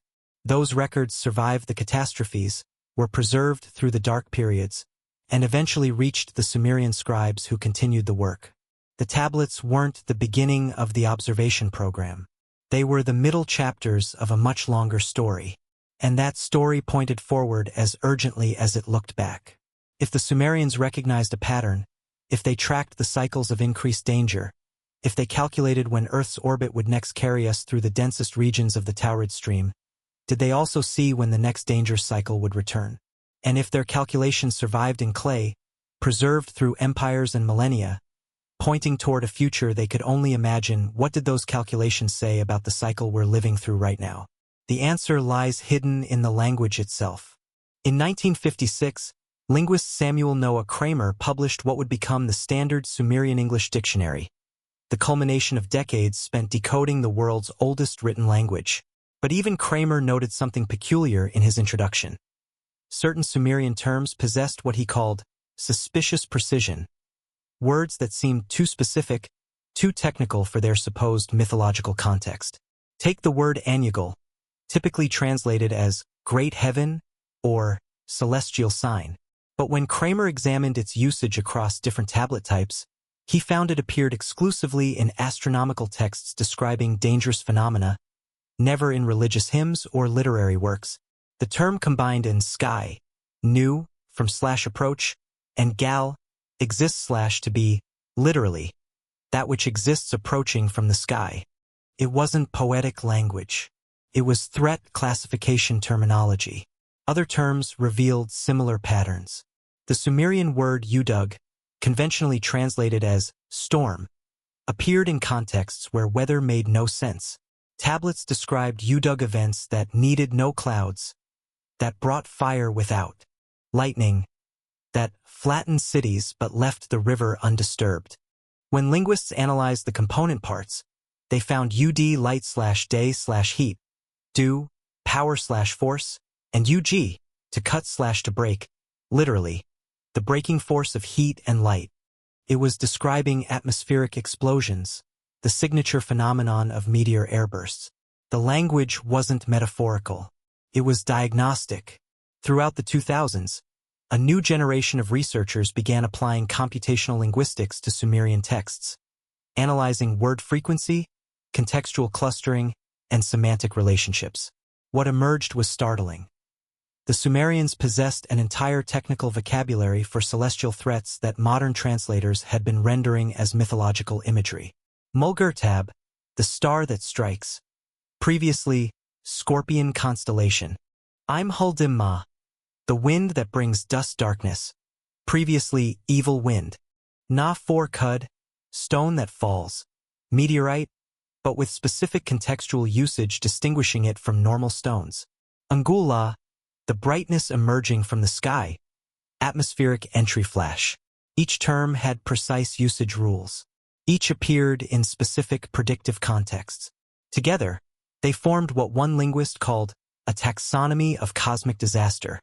Those records survived the catastrophes, were preserved through the dark periods, and eventually reached the Sumerian scribes who continued the work. The tablets weren't the beginning of the observation program. They were the middle chapters of a much longer story. And that story pointed forward as urgently as it looked back. If the Sumerians recognized a pattern, if they tracked the cycles of increased danger, if they calculated when Earth's orbit would next carry us through the densest regions of the Taurid stream, did they also see when the next danger cycle would return? And if their calculations survived in clay, preserved through empires and millennia, pointing toward a future they could only imagine, what did those calculations say about the cycle we're living through right now? The answer lies hidden in the language itself. In 1956, linguist Samuel Noah Kramer published what would become the standard Sumerian English dictionary, the culmination of decades spent decoding the world's oldest written language. But even Kramer noted something peculiar in his introduction. Certain Sumerian terms possessed what he called suspicious precision, words that seemed too specific, too technical for their supposed mythological context. Take the word Anyugal, typically translated as great heaven or celestial sign. But when Kramer examined its usage across different tablet types, he found it appeared exclusively in astronomical texts describing dangerous phenomena, never in religious hymns or literary works. The term combined in sky, nu, from /approach, and gal, exists / to be, literally, that which exists approaching from the sky. It wasn't poetic language. It was threat classification terminology. Other terms revealed similar patterns. The Sumerian word udug, conventionally translated as storm, appeared in contexts where weather made no sense. Tablets described udug events that needed no clouds, that brought fire without lightning, that flattened cities but left the river undisturbed. When linguists analyzed the component parts, they found UD light/day/heat, dew, power/force, and UG, to cut/to break, literally, the breaking force of heat and light. It was describing atmospheric explosions, the signature phenomenon of meteor airbursts. The language wasn't metaphorical. It was diagnostic. Throughout the 2000s, a new generation of researchers began applying computational linguistics to Sumerian texts, analyzing word frequency, contextual clustering, and semantic relationships. What emerged was startling. The Sumerians possessed an entire technical vocabulary for celestial threats that modern translators had been rendering as mythological imagery. Mulgurtab, the star that strikes. Previously, Scorpion constellation. Imhuldimma, the wind that brings dust darkness. Previously, evil wind. Na-for-kud, stone that falls. Meteorite, but with specific contextual usage distinguishing it from normal stones. Angula, the brightness emerging from the sky. Atmospheric entry flash. Each term had precise usage rules. Each appeared in specific predictive contexts. Together, they formed what one linguist called a taxonomy of cosmic disaster,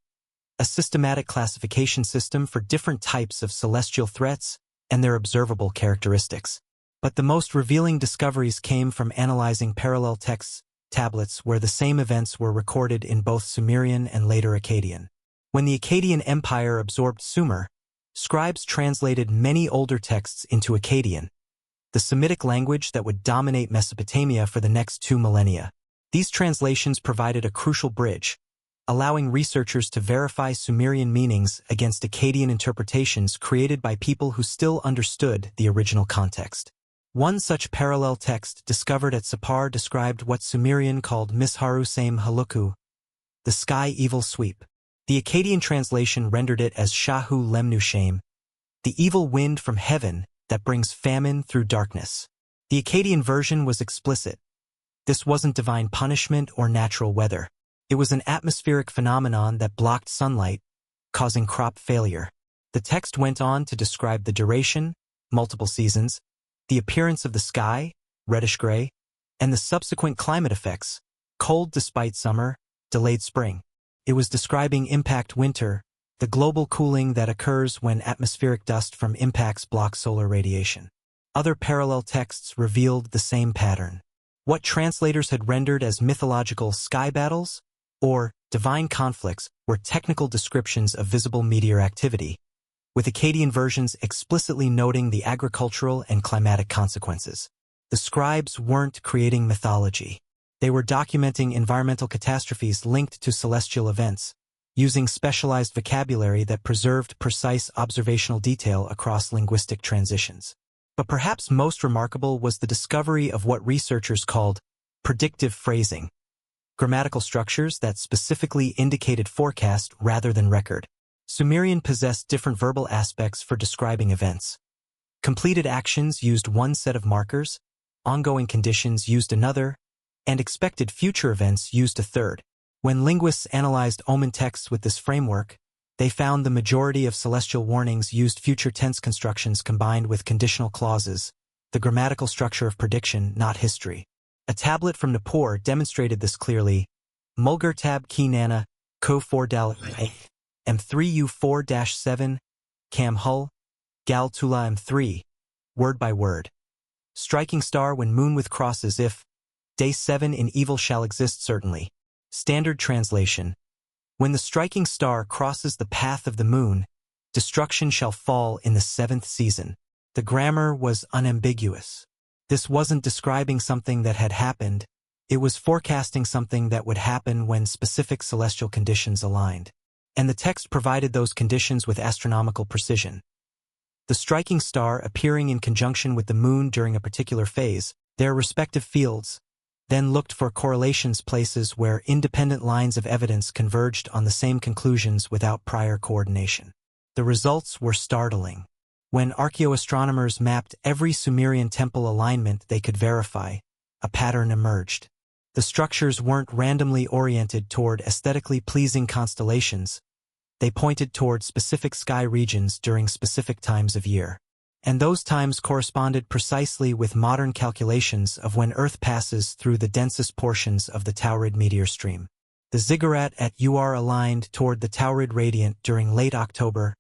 a systematic classification system for different types of celestial threats and their observable characteristics. But the most revealing discoveries came from analyzing parallel text tablets where the same events were recorded in both Sumerian and later Akkadian. When the Akkadian Empire absorbed Sumer, scribes translated many older texts into Akkadian, the Semitic language that would dominate Mesopotamia for the next 2 millennia. These translations provided a crucial bridge, allowing researchers to verify Sumerian meanings against Akkadian interpretations created by people who still understood the original context. One such parallel text discovered at Sapar described what Sumerian called Misharu Same Haluku, the sky evil sweep. The Akkadian translation rendered it as Shahu Lemnu Shame, the evil wind from heaven that brings famine through darkness. The Akkadian version was explicit. This wasn't divine punishment or natural weather. It was an atmospheric phenomenon that blocked sunlight, causing crop failure. The text went on to describe the duration, multiple seasons, the appearance of the sky, reddish-gray, and the subsequent climate effects, cold despite summer, delayed spring. It was describing impact winter, the global cooling that occurs when atmospheric dust from impacts block solar radiation. Other parallel texts revealed the same pattern. What translators had rendered as mythological sky battles or divine conflicts were technical descriptions of visible meteor activity, with Akkadian versions explicitly noting the agricultural and climatic consequences. The scribes weren't creating mythology. They were documenting environmental catastrophes linked to celestial events, using specialized vocabulary that preserved precise observational detail across linguistic transitions. But perhaps most remarkable was the discovery of what researchers called predictive phrasing, grammatical structures that specifically indicated forecast rather than record. Sumerian possessed different verbal aspects for describing events. Completed actions used one set of markers, ongoing conditions used another, and expected future events used a third. When linguists analyzed omen texts with this framework, they found the majority of celestial warnings used future tense constructions combined with conditional clauses, the grammatical structure of prediction, not history. A tablet from Nippur demonstrated this clearly. Mulgurtab ki nana, ko 4-dal M3U4-7, Cam Hull, Gal Tula M3, word by word. Striking star when moon with crosses if, day 7 in evil shall exist certainly. Standard translation. When the striking star crosses the path of the moon, destruction shall fall in the 7th season. The grammar was unambiguous. This wasn't describing something that had happened, it was forecasting something that would happen when specific celestial conditions aligned. And the text provided those conditions with astronomical precision. The striking star appearing in conjunction with the moon during a particular phase, their respective fields, then looked for correlations places where independent lines of evidence converged on the same conclusions without prior coordination. The results were startling. When archaeoastronomers mapped every Sumerian temple alignment they could verify, a pattern emerged. The structures weren't randomly oriented toward aesthetically pleasing constellations. They pointed toward specific sky regions during specific times of year. And those times corresponded precisely with modern calculations of when Earth passes through the densest portions of the Taurid meteor stream. The ziggurat at Ur aligned toward the Taurid radiant during late October,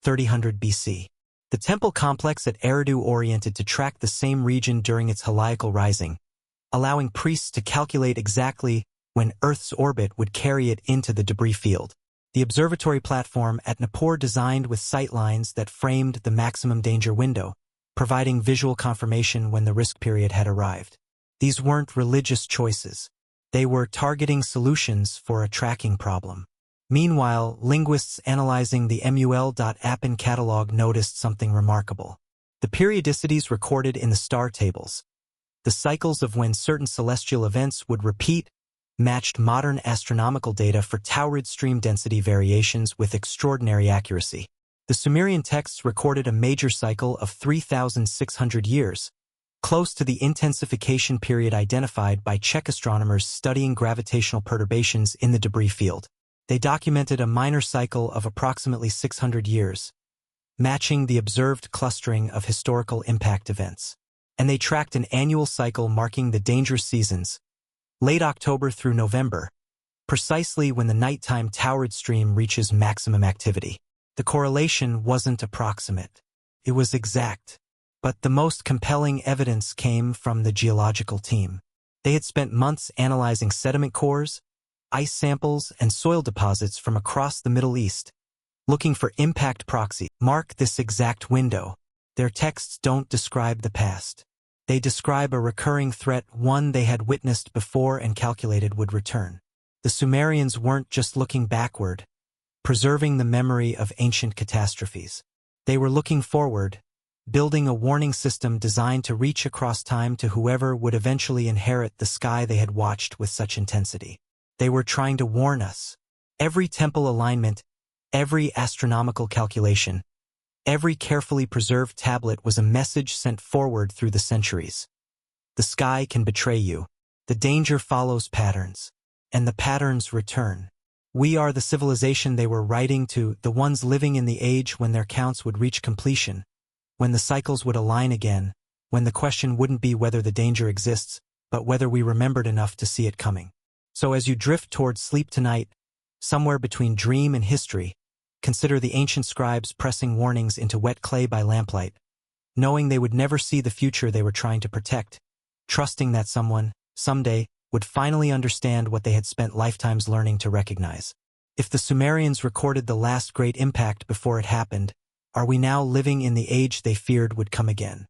3000 BC. The temple complex at Eridu oriented to track the same region during its heliacal rising, allowing priests to calculate exactly when Earth's orbit would carry it into the debris field. The observatory platform at Nippur designed with sightlines that framed the maximum danger window, providing visual confirmation when the risk period had arrived. These weren't religious choices. They were targeting solutions for a tracking problem. Meanwhile, linguists analyzing the mul.appin catalog noticed something remarkable. The periodicities recorded in the star tables, the cycles of when certain celestial events would repeat, matched modern astronomical data for Taurid stream density variations with extraordinary accuracy. The Sumerian texts recorded a major cycle of 3,600 years, close to the intensification period identified by Czech astronomers studying gravitational perturbations in the debris field. They documented a minor cycle of approximately 600 years, matching the observed clustering of historical impact events. And they tracked an annual cycle marking the dangerous seasons, late October through November, precisely when the nighttime Taurid stream reaches maximum activity. The correlation wasn't approximate. It was exact. But the most compelling evidence came from the geological team. They had spent months analyzing sediment cores, ice samples, and soil deposits from across the Middle East, looking for impact proxies. Mark this exact window. Their texts don't describe the past. They describe a recurring threat, one they had witnessed before and calculated would return. The Sumerians weren't just looking backward, preserving the memory of ancient catastrophes. They were looking forward, building a warning system designed to reach across time to whoever would eventually inherit the sky they had watched with such intensity. They were trying to warn us. Every temple alignment, every astronomical calculation, every carefully preserved tablet was a message sent forward through the centuries. The sky can betray you. The danger follows patterns, and the patterns return. We are the civilization they were writing to, the ones living in the age when their counts would reach completion, when the cycles would align again, when the question wouldn't be whether the danger exists, but whether we remembered enough to see it coming. So as you drift towards sleep tonight, somewhere between dream and history, consider the ancient scribes pressing warnings into wet clay by lamplight, knowing they would never see the future they were trying to protect, trusting that someone, someday, would finally understand what they had spent lifetimes learning to recognize. If the Sumerians recorded the last great impact before it happened, are we now living in the age they feared would come again?